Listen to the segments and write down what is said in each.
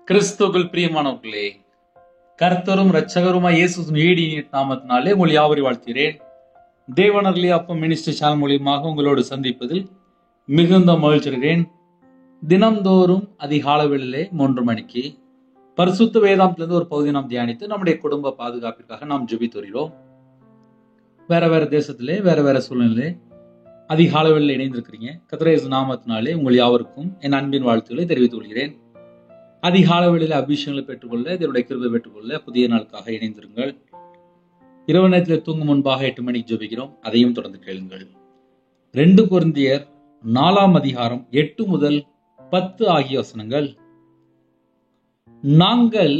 கிறிஸ்துவுக்குள் பிரியமானவர்களே, கர்த்தரும் இரட்சகருமாய் இயேசுவின் ஈடிய நாமத்தினாலே உங்கள் யாவரையும் வாழ்த்துகிறேன். தேவனர்களே அப்பம் மினிஸ்டர் சேனல் மூலியமாக உங்களோடு சந்திப்பதில் மிகுந்த மகிழ்ச்சி அடைகிறேன். தினம்தோறும் அதிகாலை வேளையிலே 3 மணிக்கு பரிசுத்த வேதாந்திலிருந்து ஒரு பகுதி நாம் தியானித்து நம்முடைய குடும்ப பாதுகாப்பிற்காக நாம் ஜெபித்து வருகிறோம். வேற வேற தேசத்திலே வேற வேற சூழ்நிலை அதிகாலை வேளையில் இணைந்திருக்கிறீங்க. கர்த்தருடைய இயேசு நாமத்தினாலே உங்கள் யாவருக்கும் என் அன்பின் வாழ்த்துக்களை தெரிவித்துக் கொள்கிறேன். அதிகால வேளையில் அபிஷேகங்களை பெற்றுக்கொள்ள, இதனுடைய கிருபை பெற்றுக்கொள்ள புதிய நாளுக்காக இணைந்திருங்கள். இரவு நேரத்தில் தூங்கும் முன்பாக 8 மணிக்கு ஜெபிக்கிறோம். அதையும் தொடர்ந்து கேளுங்கள். 2 கொரிந்தியர் 4ஆம் அதிகாரம் 8 முதல் 10 ஆகிய வசனங்கள். நாங்கள்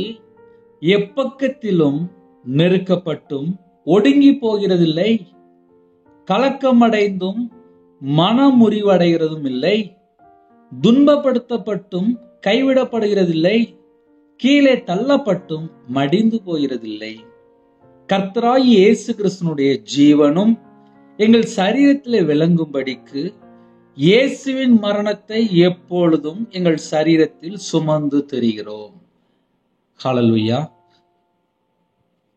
எப்பக்கத்திலும் நெருக்கப்பட்டும் ஒடுங்கி போகிறதில்லை, கலக்கமடைந்தும் மனமுறிவடைகிறதும் இல்லை, துன்பப்படுத்தப்பட்டும் கைவிடப்படுகிறதில்லை, கீழே தள்ளப்பட்டும் மடிந்து போகிறதில்லை. கர்த்தராகிய இயேசு கிறிஸ்துவினுடைய ஜீவனும் எங்கள் சரீரத்திலே விளங்கும்படிக்கு இயேசுவின் மரணத்தை எப்பொழுதும் எங்கள் சரீரத்தில் சுமந்து தெரிகிறோம். ஹல்லேலூயா.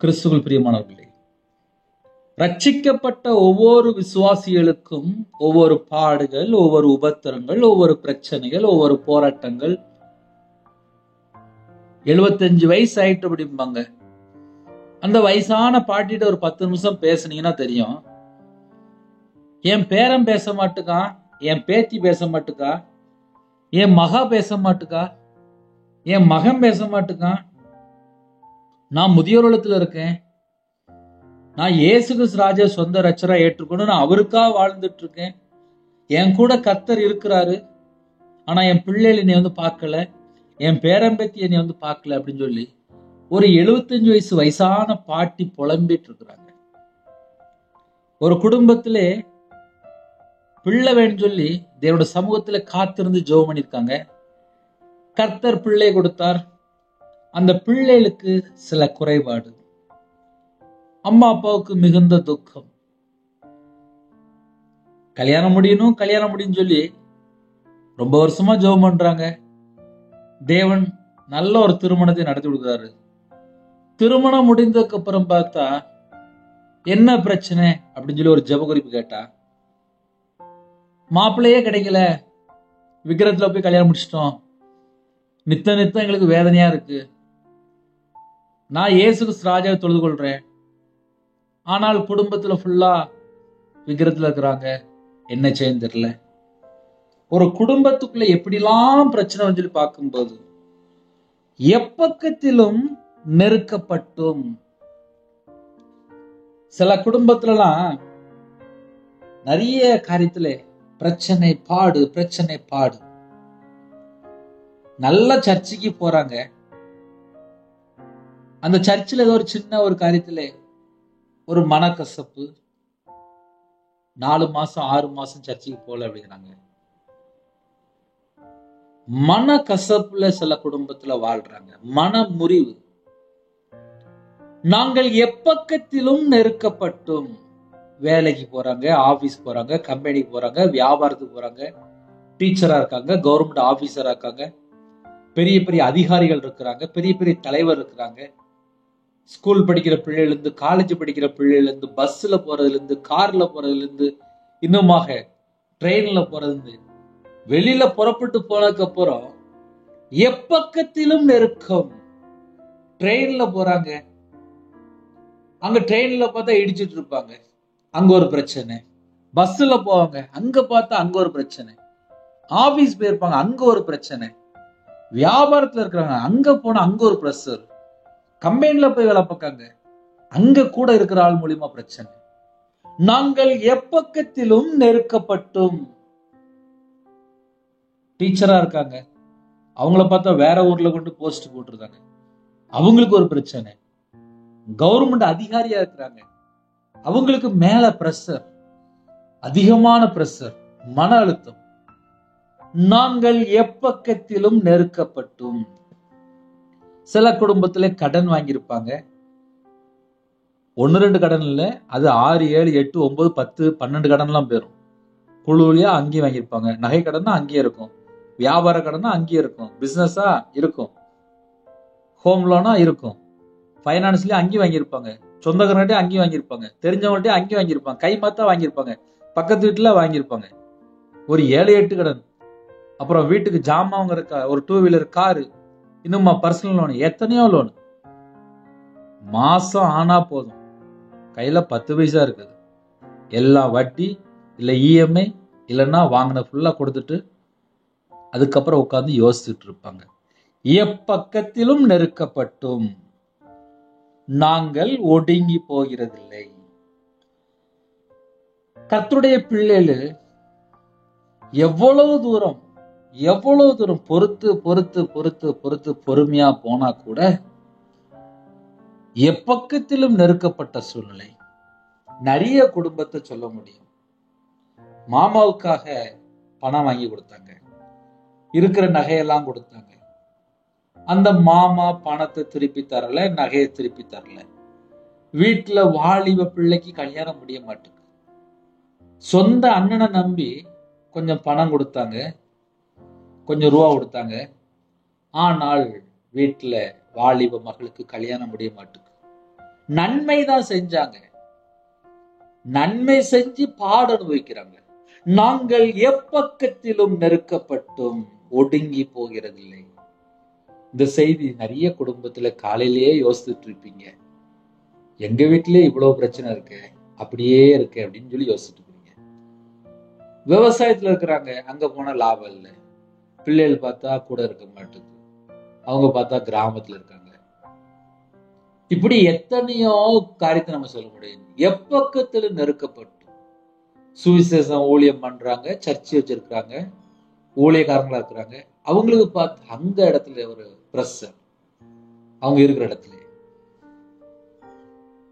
கிறிஸ்துவுக்குள் பிரியமானவர்களே, ரட்சிக்கப்பட்ட ஒவ்வொரு விசுவாசிகளுக்கும் ஒவ்வொரு பாடுகள், ஒவ்வொரு உபத்திரங்கள், ஒவ்வொரு பிரச்சனைகள், ஒவ்வொரு போராட்டங்கள். 75 வயசு ஆயிட்டு அப்படிம்பாங்க. அந்த வயசான பாட்டிட்ட ஒரு 10 நிமிஷம் பேசுனீங்கன்னா தெரியும், என் பேரன் பேச மாட்டுக்கா, என் பேத்தி பேச மாட்டுக்கா, என் மகா பேச மாட்டுக்கா, என் மகன் பேச மாட்டுக்கா, நான் முதியோர் இல்லத்துல இருக்கேன், நான் இயேசு கிறிஸ்து ராஜா சொந்த ரட்சரா ஏற்றுக்கொண்டு நான் அவருக்காக வாழ்ந்துட்டு இருக்கேன், என் கூட கர்த்தர் இருக்கிறாரு, ஆனா என் பிள்ளைகள் என்னை பார்க்கல, என் பேரம்பேத்தி என்னை பார்க்கல அப்படின்னு சொல்லி ஒரு 75 வயசான பாட்டி புலம்பிட்டு இருக்கிறாங்க. ஒரு குடும்பத்திலே பிள்ளை வேணும்னு சொல்லி தேவனுடைய சமூகத்துல காத்திருந்து ஜெபம் பண்ணிருக்காங்க. கர்த்தர் பிள்ளை கொடுத்தார். அந்த பிள்ளைகளுக்கு சில குறைபாடு. அம்மா அப்பாவுக்கு மிகுந்த துக்கம். கல்யாணம் முடியும் சொல்லி ரொம்ப வருஷமா ஜெபம் பண்றாங்க. தேவன் நல்ல ஒரு திருமணத்தை நடத்தி கொடுக்குறாரு. திருமணம் முடிந்ததுக்கு அப்புறம் பார்த்தா என்ன பிரச்சனை அப்படின்னு சொல்லி ஒரு ஜெப குறிப்பு கேட்டா, மாப்பிள்ளையே கிடைக்கல, விக்கிரத்துல போய் கல்யாணம் முடிச்சிட்டோம், நித்தம் எங்களுக்கு வேதனையா இருக்கு, நான் இயேசு கிறிஸ்து ராஜாவை தொழுது கொள்றேன், ஆனால் குடும்பத்துல ஃபுல்லா விக்கிரத்துல இருக்கிறாங்க, என்ன செய்ய தெரியல. ஒரு குடும்பத்துக்குள்ள எப்படிலாம் பிரச்சனை வந்து பார்க்கும்போது எப்பக்கத்திலும் நெருக்கப்பட்டும். சில குடும்பத்துலலாம் நிறைய காரியத்துல பிரச்சனை பாடு. நல்ல சர்ச்சுக்கு போறாங்க, அந்த சர்ச்சில் ஏதோ ஒரு சின்ன ஒரு காரியத்துல ஒரு மனக்கசப்பு, 4 மாசம் 6 மாசம் சர்ச்சுக்கு போல அப்படிங்கிறாங்க. மன கசப்புல சில குடும்பத்துல வாழ்றாங்க, மன முறிவு. நாங்கள் எப்பக்கத்திலும் நெருக்கப்பட்டும். வேலைக்கு போறாங்க, ஆபீஸ் போறாங்க, கம்பெனிக்கு போறாங்க, வியாபாரத்துக்கு போறாங்க, டீச்சரா இருக்காங்க, கவர்மெண்ட் ஆபீசரா இருக்காங்க, பெரிய பெரிய அதிகாரிகள் இருக்கிறாங்க, பெரிய பெரிய தலைவர் இருக்கிறாங்க. ஸ்கூல் படிக்கிற பிள்ளைல இருந்து, காலேஜ் படிக்கிற பிள்ளைல இருந்து, பஸ்ல போறதுல இருந்து, கார்ல போறதுல இருந்து, இன்னுமாக ட்ரெயின்ல போறது, வெளியில புறப்பட்டு போனதுக்கு அப்புறம் எப்பக்கத்திலும் நெருக்கம். ட்ரெயின்ல போறாங்க, அங்க ட்ரெயின்ல பார்த்தா இடிச்சிட்டு இருப்பாங்க, அங்க ஒரு பிரச்சனை. பஸ்ல போவாங்க, அங்க பார்த்தா அங்க ஒரு பிரச்சனை. ஆபீஸ் போயிருப்பாங்க, அங்க ஒரு பிரச்சனை. வியாபாரத்துல இருக்கிறாங்க, அங்க போனா அங்க ஒரு பிரஷர். கம்பெனில போய் வேலை பார்க்காங்க, அங்க கூட இருக்கிற ஆள் மூலியமா பிரச்சனை. நாங்கள் எப்பக்கத்திலும் நெருக்கப்பட்டும். டீச்சரா இருக்காங்க, அவங்கள பார்த்தா வேற ஊர்ல கொண்டு போஸ்ட் போட்டிருக்காங்க, அவங்களுக்கு ஒரு பிரச்சனை. கவர்மெண்ட் அதிகாரியா இருக்கிறாங்க, அவங்களுக்கு மேல பிரஷர், அதிகமான பிரஷர், மன அழுத்தம். நாங்கள் எப்பக்கத்திலும் நெருக்கப்பட்டும். சில குடும்பத்துல கடன் வாங்கியிருப்பாங்க, 1-2 கடன் இல்ல, அது 6, 7, 8, 9, 10, 12 கடன் எல்லாம் போயிரும். குழுவியா அங்கேயும் வாங்கியிருப்பாங்க. நகை கடன்னா அங்கேயே இருக்கும், வியாபார கடனா அங்கேயே இருக்கும், பிசினஸா இருக்கும். ஹோம் லோனா இருக்கும், ஃபைனான்ஸ்லயும் அங்கேயும் வாங்கியிருப்பாங்க, சொந்தக்காரன்கிட்டே அங்கேயும் வாங்கியிருப்பாங்க, தெரிஞ்சவங்கள்ட்டே அங்கேயும் வாங்கியிருப்பாங்க, கை மாத்தா வாங்கியிருப்பாங்க, பக்கத்து வீட்டுல வாங்கியிருப்பாங்க. ஒரு 7-8 கடன், அப்புறம் வீட்டுக்கு ஜாமான் வாங்குற ஒரு 2 வீலர் காரு, இன்னுமா பர்சனல் லோன், எத்தனையோ லோன். மாசம் ஆனா போதும் கையில 10 பைசா இருக்குது, எல்லா வட்டி இல்ல இஎம்ஐ இல்லைன்னா வாங்கின ஃபுல்லா கொடுத்துட்டு அதுக்கப்புறம் உட்கார்ந்து யோசிச்சுட்டு இருப்பாங்க. எப்பக்கத்திலும் நெருக்கப்பட்டும் நாங்கள் ஒடுங்கி போகிறதில்லை. கர்த்தருடைய பிள்ளைகள் எவ்வளவு தூரம் பொறுத்து பொறுத்து பொறுத்து பொறுத்து பொறுமையா போனா கூட எப்பக்கத்திலும் நெருக்கப்பட்ட சூழ்நிலை. நிறைய குடும்பத்தை சொல்ல முடியும். மாமாவுக்காக பணம் வாங்கி கொடுத்தாங்க, இருக்கிற நகையெல்லாம் கொடுத்தாங்க. அந்த மாமா பணத்தை திருப்பி தரல, நகையை திருப்பி தரல. வீட்டுல வாலிப பிள்ளைக்கு கல்யாணம் முடிய மாட்டேங்குது. சொந்த அண்ணனை நம்பி கொஞ்சம் பணம் கொடுத்தாங்க, கொஞ்சம் ரூபா கொடுத்தாங்க. ஆனால் வீட்டுல வாலிப மகளுக்கு கல்யாணம் முடிய மாட்டேங்குது. நன்மைதான் செஞ்சாங்க, நன்மை செஞ்சு பாட அனுபவிக்கிறாங்க. நாங்கள் எப்பக்கத்திலும் நெருக்கப்பட்டும் ஒடுங்கி போகிறதில்லை. இந்த செய்தி நிறைய குடும்பத்துல காலையிலேயே யோசிச்சுட்டு இருப்பீங்க. எங்க வீட்டிலேயே இவ்வளவு பிரச்சனை இருக்கு, அப்படியே இருக்கு அப்படின்னு சொல்லி யோசிச்சுட்டு இருப்பீங்க. விவசாயத்துல இருக்கிறாங்க, அங்க போனா லாபம் இல்லை, பிள்ளைகள் பார்த்தா கூட இருக்க மாட்டேங்குது, அவங்க பார்த்தா கிராமத்துல இருக்காங்க. இப்படி எத்தனையோ காரியத்தை நம்ம சொல்ல முடியும். எப்பக்கத்துல நெருக்கப்பட்டு சுவிசேஷம் ஊழியம் பண்றாங்க, சர்ச்சை வச்சிருக்காங்க, ஊழியக்காரங்களா இருக்கிறாங்க. அவங்களுக்கு பார்த்து அந்த இடத்துல ஒரு பிரஷர், அவங்க இருக்கிற இடத்துல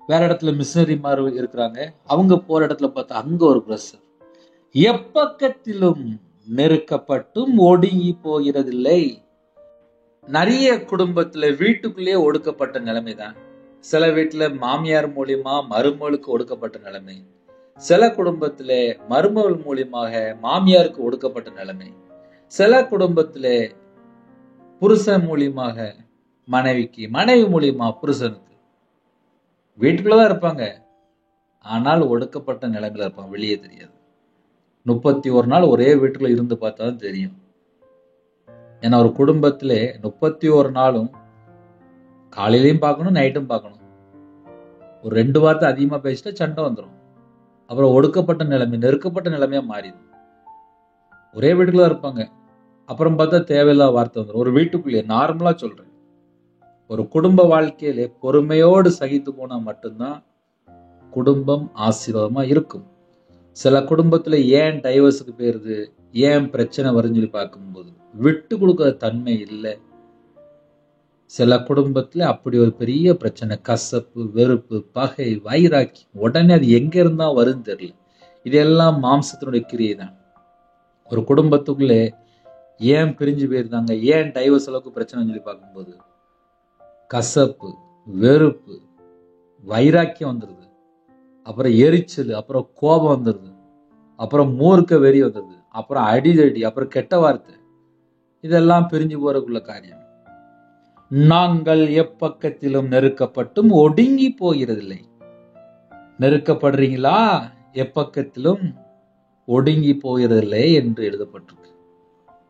வேற இடத்துல மிஷனரி மாதிரி இருக்கிறாங்க, அவங்க போற இடத்துல பார்த்தா அங்க ஒரு பிரஷர். எப்பக்கத்திலும் நெருக்கப்பட்டும் ஒடுங்கி போகிறதில்லை. நிறைய குடும்பத்துல வீட்டுக்குள்ளேயே ஒடுக்கப்பட்ட நிலைமை தான். சில வீட்டுல மாமியார் மூலியமா மருமகளுக்கு ஒடுக்கப்பட்ட நிலைமை, சில குடும்பத்துல மருமகள் மூலியமாக மாமியாருக்கு ஒடுக்கப்பட்ட நிலைமை, சில குடும்பத்துல புருஷன் மூலியமாக மனைவிக்கு, மனைவி மூலியமா புருஷனுக்கு. வீட்டுக்குள்ளதான் இருப்பாங்க, ஆனால் ஒடுக்கப்பட்ட நிலைமையில இருப்பாங்க, வெளியே தெரியாது. 31 நாள் ஒரே வீட்டுக்குள்ள இருந்து பார்த்தாலும் தெரியும். ஏன்னா ஒரு குடும்பத்திலே 31 நாளும் காலையிலையும் பார்க்கணும், நைட்டும் பார்க்கணும். ஒரு 2 வார்த்தை அதிகமா பேசிட்டா சண்டை வந்துடும். அப்புறம் ஒடுக்கப்பட்ட நிலைமை, நெருக்கப்பட்ட நிலைமையா மாறிடும். ஒரே வீட்டுக்குள்ள இருப்பாங்க, அப்புறம் பார்த்தா தேவையில்லாத வார்த்தை வந்துடும். ஒரு வீட்டுக்குள்ளேயே நார்மலா சொல்றேன், ஒரு குடும்ப வாழ்க்கையிலே பொறுமையோடு சகித்து போனா மட்டும்தான் குடும்பம் ஆசீர்வாதமா இருக்கும். சில குடும்பத்துல ஏன் டைவர்ஸுக்கு போயிருது, ஏன் பிரச்சனை வரும்னு சொல்லி பார்க்கும்போது விட்டு கொடுக்கிற தன்மை இல்லை. சில குடும்பத்துல அப்படி ஒரு பெரிய பிரச்சனை, கசப்பு, வெறுப்பு, பகை, வைராக்கி. உடனே அது எங்க இருந்தா வரும்னு தெரியல. இதெல்லாம் மாம்சத்தினுடைய கிரியை தான். ஒரு குடும்பத்துக்குள்ளே ஏன் பிரிஞ்சு போயிருந்தாங்க, ஏன் டைவர்ஸ் அளவுக்கு பிரச்சனை சொல்லி பார்க்கும்போது கசப்பு, வெறுப்பு, வைராக்கியம் வந்துருது, அப்புறம் எரிச்சல், அப்புறம் கோபம் வந்துருது, அப்புறம் மூர்க்க வெறி வந்துருது, அப்புறம் அடிதடி, அப்புறம் கெட்ட வார்த்தை. இதெல்லாம் பிரிஞ்சு போறதுக்குள்ள காரியம். நாங்கள் எப்பக்கத்திலும் நெருக்கப்பட்டும் ஒடுங்கி போகிறதில்லை. நெருக்கப்படுறீங்களா? எப்பக்கத்திலும் ஒடுங்கி போகிறதில்லை என்று எழுதப்பட்டிருக்கு.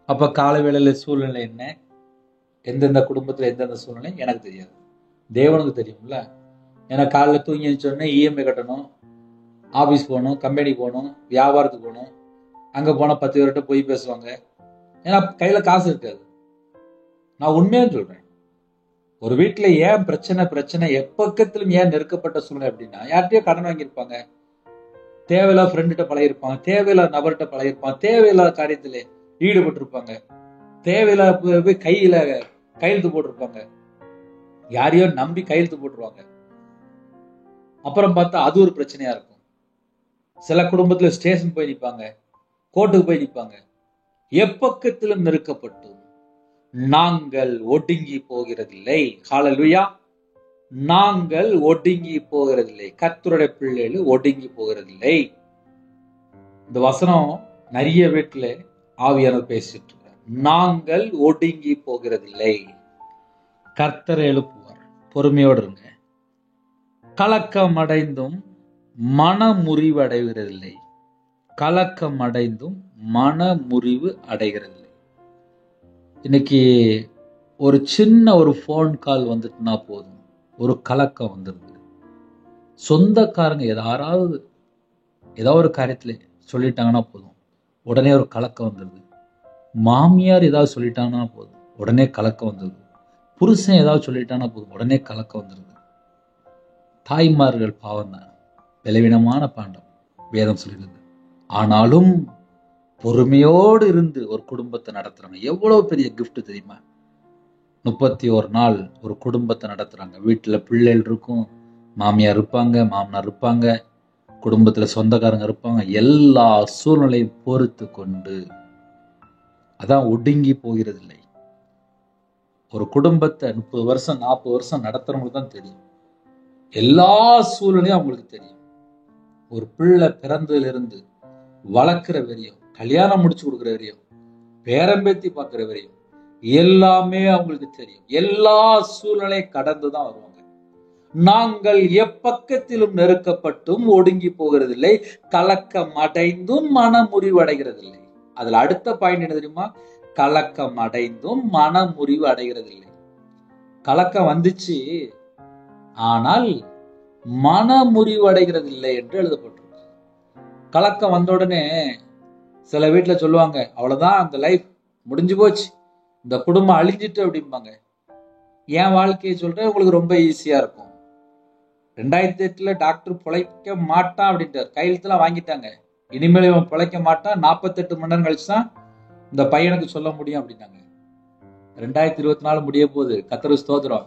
அப்ப கால வேளையில சூழ்நிலை என்ன, எந்தெந்த குடும்பத்துல எந்தெந்த சூழ்நிலை எனக்கு தெரியாது, தேவனுக்கு தெரியும்ல. ஏன்னா காலைல தூங்கி எழுந்தோடனே இஎம்ஐ கட்டணும், ஆபீஸ் போகணும், கம்பெனி போகணும், வியாபாரத்துக்கு போகணும். அங்க போனா 10 பேர்கிட்ட போய் பேசுவாங்க, ஏன்னா கையில காசு இருக்காது. நான் உண்மையா சொல்றேன், ஒரு வீட்டுல ஏன் பிரச்சனை எப்பக்கத்திலும் ஏன் நெருக்கப்பட்ட சூழ்நிலை அப்படின்னா, யார்கிட்டயோ கடன் வாங்கியிருப்பாங்க, தேவையில்லாத ஃப்ரெண்ட்கிட்ட பழகிருப்பாங்க, தேவையில்லாத நபர்கிட்ட பழகிருப்பாங்க, தேவையில்லாத காரியத்துல ஈடுபட்டு இருப்பாங்க, தேவையில்லாத போய் கையெழுத்து போட்டிருப்பாங்க, யாரையோ நம்பி கையெழுத்து போட்டுருவாங்க. அப்புறம் பார்த்தா அது ஒரு பிரச்சனையா இருக்கும். சில குடும்பத்துல ஸ்டேஷன் போய் நிற்பாங்க, கோர்ட்டுக்கு போய் நிற்பாங்க. எப்பக்கத்திலும் நெருக்கப்பட்டு நாங்கள் ஒடுங்கி போகிறதில்லை. ஹல்லேலூயா. நாங்கள் ஒடுங்கி போகிறதில்லை. கர்த்தருடைய பிள்ளைகள் ஒடுங்கி போகிறதில்லை. இந்த வசனம் நிறைய வீட்டுல ஆவியானவர் பேசிட்டு இருக்கார். நாங்கள் ஒடுங்கி போகிறதில்லை. கர்த்தரை எழுப்புவார். பொறுமையோடு இருங்க. கலக்கம் அடைந்தும் மன முறிவு அடைகிறதில்லை. கலக்கம் அடைந்தும் மன முறிவு அடைகிறதில்லை. இன்னைக்கு ஒரு சின்ன ஒரு ஃபோன் கால் வந்துட்டுனா போதும், ஒரு கலக்கம் வந்துருது. சொந்தக்காரங்க யாராவது ஏதாவது ஒரு காரியத்துல சொல்லிட்டாங்கன்னா போதும், உடனே ஒரு கலக்கம் வந்துடுது. மாமியார் ஏதாவது சொல்லிட்டாங்கன்னா போதும், உடனே கலக்கம் வந்துடுது. புருஷன் ஏதாவது சொல்லிட்டானா போதும், உடனே கலக்கம் வந்துடுது. தாய்மார்கள் பாவம் தான், பலவீனமான பாண்டம் வேதம் சொல்கிறது. ஆனாலும் பொறுமையோடு இருந்து ஒரு குடும்பத்தை நடத்துறாங்க. எவ்வளவு பெரிய கிஃப்ட் தெரியுமா? 31 நாள் ஒரு குடும்பத்தை நடத்துறாங்க. வீட்டுல பிள்ளைகள் இருக்கும், மாமியார் இருப்பாங்க, மாமனார் இருப்பாங்க, குடும்பத்துல சொந்தக்காரங்க இருப்பாங்க. எல்லா சூழ்நிலையும் பொறுத்து கொண்டு, அதான் ஒடுங்கி போகிறதில்லை. ஒரு குடும்பத்தை 30 வருஷம் 40 வருஷம் நடத்துறவங்களுக்கு தான் தெரியும். எல்லா சூழ்நிலையும் அவங்களுக்கு தெரியும். ஒரு பிள்ளை பிறந்ததுல இருந்து வளர்க்கிற வரையும், கல்யாணம் முடிச்சு கொடுக்குற வரையும், பேரம்பேத்தி பார்க்கிற வரையும் எல்லாமே அவங்களுக்கு தெரியும். எல்லா சூழ்நிலையை கடந்துதான் வருவாங்க. நாங்கள் எப்பக்கத்திலும் நெருக்கப்பட்டும் ஒடுங்கி போகிறதில்லை, கலக்கம் அடைந்தும் மன முறிவு அடைகிறதில்லை. அதுல அடுத்த பாயிண்ட் என்ன தெரியுமா? கலக்கம் அடைந்தும் மன முறிவு அடைகிறதில்லை. கலக்கம் வந்துச்சு, ஆனால் மன முறிவு அடைகிறதில்லை என்று எழுதப்பட்டிருக்கு. கலக்கம் வந்த உடனே சில வீட்டுல சொல்லுவாங்க, அவ்வளவுதான், அந்த லைஃப் முடிஞ்சு போச்சு, இந்த குடும்பம் அழிஞ்சிட்டு அப்படிம்பாங்க. என் வாழ்க்கையை சொல்றேன், உங்களுக்கு ரொம்ப ஈஸியா இருக்கும். 2008 டாக்டர் பிழைக்க மாட்டான் அப்படின்ட்டார். கையெழுத்துலாம் வாங்கிட்டாங்க. இனிமேல் இவன் பிழைக்க மாட்டான், 48 மணி நேரம் கழிச்சு தான் இந்த பையனுக்கு சொல்ல முடியும் அப்படின்னாங்க. 2024 முடிய போகுது, கர்த்தருக்கு ஸ்தோத்திரம்.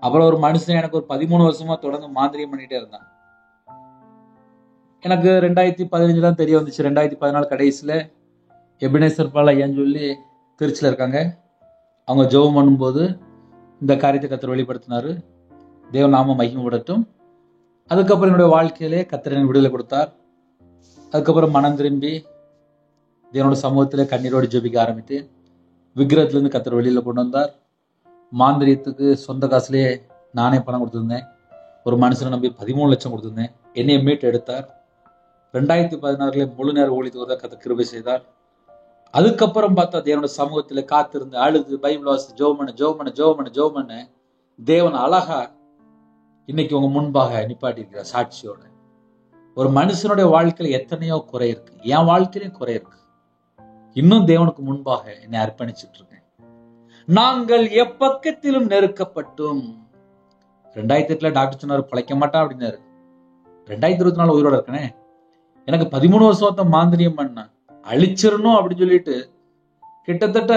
அப்புறம் ஒரு மனுஷன் எனக்கு ஒரு 13 வருஷமா தொடர்ந்து மாந்திரியம் பண்ணிட்டே இருந்தான். எனக்கு 2015 தான் தெரிய வந்துச்சு. 2014 கடைசியில எபினேசர் பால் ஐயான்னு சொல்லி திருச்சியில் இருக்காங்க, அவங்க ஜெபம் பண்ணும்போது இந்த காரியத்தை கர்த்தர் வெளிப்படுத்தினாரு. தேவ நாம மகிமைப்படட்டும். அதுக்கப்புறம் என்னுடைய வாழ்க்கையிலே கர்த்தர் விடுதலை கொடுத்தார். அதுக்கப்புறம் மனம் திரும்பி தேவனோட சமூகத்துல கண்ணீரோடு ஜெபிக்க ஆரம்பித்து விக்கிரகத்திலிருந்து கர்த்தர் வெளியில கொண்டு வந்தார். மாந்திரியத்துக்கு சொந்த காசுலேயே நானே பணம் கொடுத்துருந்தேன். ஒரு மனுஷனை நம்பி 13 லட்சம் கொடுத்துருந்தேன். என்னைய மீட் எடுத்தார். 2016 முழு நேர ஊழியத்துக்கு தான் கர்த்தர் கிருபை செய்தார். அதுக்கப்புறம் பார்த்தா தேவனோட சமூகத்துல காத்திருந்து அழுது பைபிள் வாசி ஜோமன தேவன் அழகா இன்னைக்கு உங்க முன்பாக நிப்பாட்டி இருக்கிற சாட்சியோட. ஒரு மனுஷனுடைய வாழ்க்கையில எத்தனையோ குறை இருக்கு, என் வாழ்க்கையிலும் குறை இருக்கு. இன்னும் தேவனுக்கு முன்பாக என்னை அர்ப்பணிச்சுட்டு இருக்கேன். நாங்கள் எப்பக்கத்திலும் நெருக்கப்பட்டும். 2008 டாக்டர் சொன்னாரு பிழைக்க மாட்டான் அப்படின்னாரு. 2024 உயிரோட இருக்கனே. எனக்கு 13 வருஷம் மாந்திரியம் பண்ண அழிச்சிடணும் அப்படின்னு சொல்லிட்டு கிட்டத்தட்ட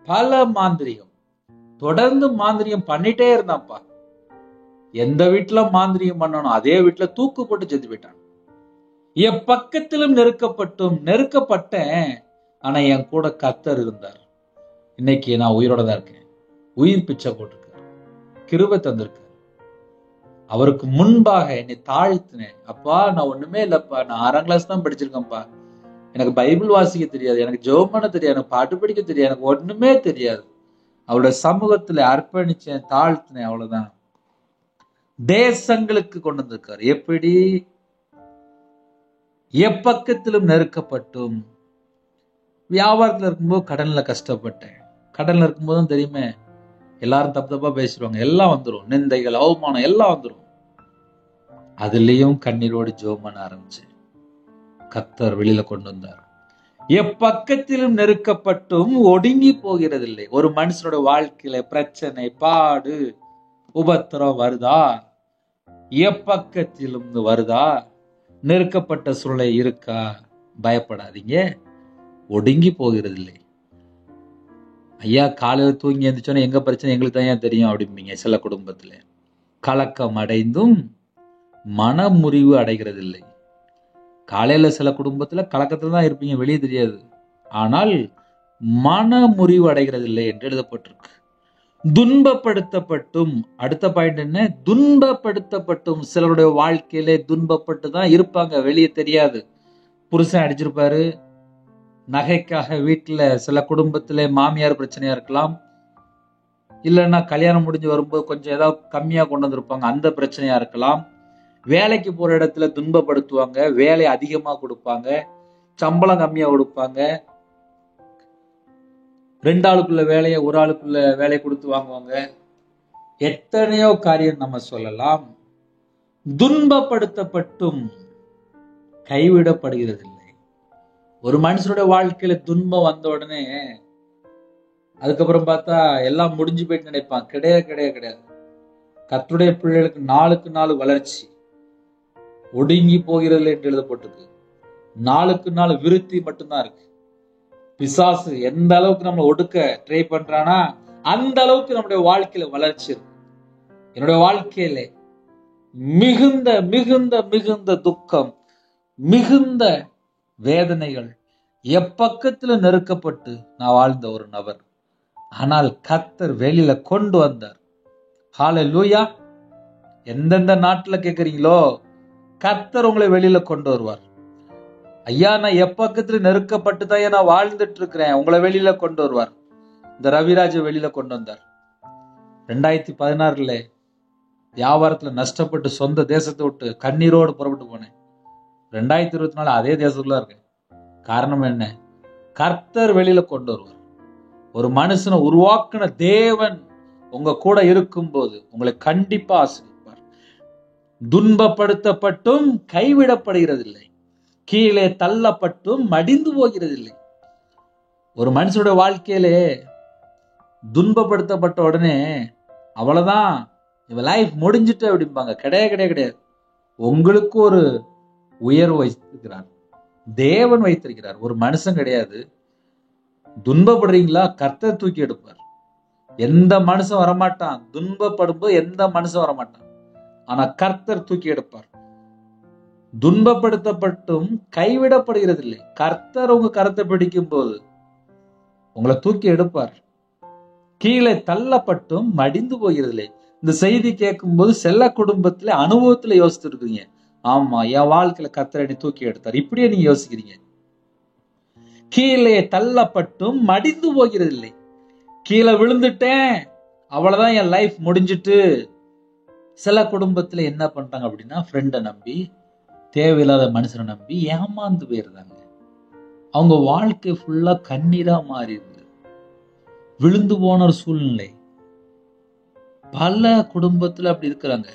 பல மாந்திரியம் தொடர்ந்து மாந்திரியம் பண்ணிட்டே இருந்தான்ப்பா. எந்த வீட்டுல மாந்திரியம் பண்ணணும் அதே வீட்டுல தூக்கு போட்டு செத்து போயிட்டான். எப்பக்கத்திலும் நெருக்கப்பட்டேன். ஆனா என் கூட கர்த்தர் இருந்தார். இன்னைக்கு நான் உயிரோட தான் இருக்கேன். உயிர் பிச்சை போட்டிருக்காரு, கிருபை தந்திருக்காரு. அவருக்கு முன்பாக என்னை தாழ்த்தினேன். அப்பா நான் ஒண்ணுமே இல்லப்பா, நான் 6ஆம் கிளாஸ் தான் படிச்சிருக்கேன்ப்பா, எனக்கு பைபிள் வாசிக்க தெரியாது, எனக்கு ஜெபம் பண்ண தெரியாது, எனக்கு பாட்டு படிக்க தெரியாது, எனக்கு ஒண்ணுமே தெரியாது. அவருடைய சமூகத்துல அர்ப்பணிச்சேன், தாழ்த்தினேன், அவ்வளவுதான். தேசங்களுக்கு கொண்டு வந்திருக்காரு. எப்படி? எப்பக்கத்திலும் நெருக்கப்பட்டும். வியாபாரத்துல இருக்கும்போது கடன்ல கஷ்டப்பட்டேன். கடன்ல இருக்கும்போதும் தெரியுமே எல்லாரும் தப்பு தப்பா பேசிடுவாங்க, எல்லாம் வந்துடும், நிந்தைகள் அவமானம் எல்லாம் வந்துடும். அதுலயும் கண்ணீரோடு ஜெபம் பண்ண ஆரம்பிச்சு கர்த்தர் வெளியில கொண்டு வந்தார். எப்பக்கத்திலும் நெருக்கப்பட்டும் ஒடுங்கி போகிறதில்லை. ஒரு மனுஷனோட வாழ்க்கையில பிரச்சனை, பாடு, உபத்திரம் வருதா, எப்பக்கத்திலும் வருதா, நெருக்கப்பட்ட சூழலை இருக்கா, பயப்படாதீங்க, ஒடுங்கி போகிறதில்லை. ஐயா காலையில தூங்கி எழுந்திரிச்சோன்னா எங்க பிரச்சனை எங்களுக்கு தான் ஏன் தெரியும் அப்படிம்பீங்க. சில குடும்பத்துல கலக்கம் அடைந்தும் மனமுறிவு அடைகிறதில்லை. காலையில சில குடும்பத்துல கலக்கத்துல தான் இருப்பீங்க, வெளியே தெரியாது, ஆனால் மனமுறிவு அடைகிறதில்லை என்று எழுதப்பட்டிருக்கு. துன்பப்படுத்தப்பட்டும். அடுத்த பாயிண்ட் என்ன? துன்பப்படுத்தப்பட்டும். சிலருடைய வாழ்க்கையிலே துன்பப்பட்டு தான் இருப்பாங்க, வெளியே தெரியாது. புருஷன் அடிச்சிருப்பாரு, நகைக்காக வீட்டுல சில குடும்பத்துல மாமியார் பிரச்சனையா இருக்கலாம், இல்லைன்னா கல்யாணம் முடிஞ்சு வரும்போது கொஞ்சம் ஏதாவது கம்மியா கொண்டு வந்திருப்பாங்க, அந்த பிரச்சனையா இருக்கலாம். வேலைக்கு போற இடத்துல துன்பப்படுத்துவாங்க, வேலை அதிகமா கொடுப்பாங்க, சம்பளம் கம்மியா கொடுப்பாங்க, 2 ஆளுக்குள்ள வேலையை 1 ஆளுக்குள்ள வேலையை கொடுத்து வாங்குவாங்க. எத்தனையோ காரியம் நம்ம சொல்லலாம். துன்பப்படுத்தப்பட்டும் கைவிடப்படுகிறதில்லை. ஒரு மனுஷனுடைய வாழ்க்கையில துன்பம் வந்த உடனே அதுக்கப்புறம் பார்த்தா எல்லாம் முடிஞ்சு போயிட்டு நினைப்பான். கிடையாது கிடையாது கிடையாது. கர்த்தருடைய பிள்ளைகளுக்கு நாளுக்கு நாள் வளர்ச்சி, ஒடுங்கி போகிறது என்று எழுதப்பட்டிருக்கு. நாளுக்கு நாள் விருத்தி மட்டும்தான் இருக்கு. பிசாசு எந்த அளவுக்கு நம்மளை ஒடுக்க ட்ரை பண்றானா அந்த அளவுக்கு நம்முடைய வாழ்க்கையில வளர்ச்சி இருக்கு. என்னுடைய வாழ்க்கையில மிகுந்த மிகுந்த மிகுந்த துக்கம், மிகுந்த வேதனைகள், எப்பக்கத்துல நெருக்கப்பட்டு நான் வாழ்ந்த ஒரு நபர். ஆனால் கர்த்தர் வெளியில கொண்டு வந்தார். ஹல்லேலூயா. எந்தெந்த நாட்டுல கேக்குறீங்களோ கர்த்தர் உங்களை வெளியில கொண்டு வருவார். ஐயா, நான் எப்பக்கத்துல நெருக்கப்பட்டு தான் நான் வாழ்ந்துட்டு இருக்கிறேன், உங்களை வெளியில கொண்டு வருவார். இந்த ரவிராஜ வெளியில கொண்டு வந்தார். 2016 வியாபாரத்துல நஷ்டப்பட்டு சொந்த தேசத்தை விட்டு கண்ணீரோடு புறப்பட்டு போனேன். 2024 அதே தேசத்துல இருக்கேன். காரணம் என்ன? கர்த்தர் வெளியில கொண்டு வருவார். ஒரு மனுஷனை உருவாக்குன தேவன் உங்க கூட இருக்கும் போது உங்களை கண்டிப்பா ஆசீர்வதிப்பார். துன்பப்படுத்தப்பட்டும் கைவிடப்படுகிறதில்லை, கீழே தள்ளப்பட்டும் மடிந்து போகிறதில்லை. ஒரு மனுஷனுடைய வாழ்க்கையிலே துன்பப்படுத்தப்பட்ட உடனே அவ்வளவுதான், இவ லைஃப் முடிஞ்சிட்டு அப்படிம்பாங்க. கிடையாது கிடையாது கிடையாது. உங்களுக்கு ஒரு உயர்வு வைத்திருக்கிறார், தேவன் வைத்திருக்கிறார். ஒரு மனுஷன் கிடையாது. துன்பப்படுறீங்களா, கர்த்தர் தூக்கி எடுப்பார். எந்த மனுஷன் வரமாட்டான். துன்பப்படும்போது எந்த மனுஷன் வரமாட்டான். ஆனா கர்த்தர் தூக்கி எடுப்பார். துன்பப்படுத்தப்பட்டும் கைவிடப்படுகிறதில்லை. கர்த்தர் உங்க கரத்தை பிடிக்கும் போது உங்களை தூக்கி எடுப்பார். கீழே தள்ளப்பட்டும் மடிந்து போகிறதில்லை. இந்த செய்தி கேட்கும் போது செல்ல குடும்பத்துல அனுபவத்துல யோசித்து இருக்கீங்க. ஆமா, என் வாழ்க்கையில கர்த்தர் என்னை தூக்கி எடுத்தார். இப்படியே நீங்க யோசிக்கிறீங்க. கீழே தள்ளப்பட்டும் மடிந்து போகிறதில்லை. கீழே விழுந்துட்டேன், அவ்வளவுதான், என் லைஃப் முடிஞ்சிட்டு. சில குடும்பத்துல என்ன பண்றாங்க அப்படின்னா, ஃப்ரெண்டை நம்பி, தேவையில்லாத மனுஷனை நம்பி ஏமாந்து போயிருந்தாங்க. அவங்க வாழ்க்கை ஃபுல்லா கண்ணீரா மாறிடுது. விழுந்து போன ஒரு சூழ்நிலை பல குடும்பத்துல அப்படி இருக்கிறாங்க.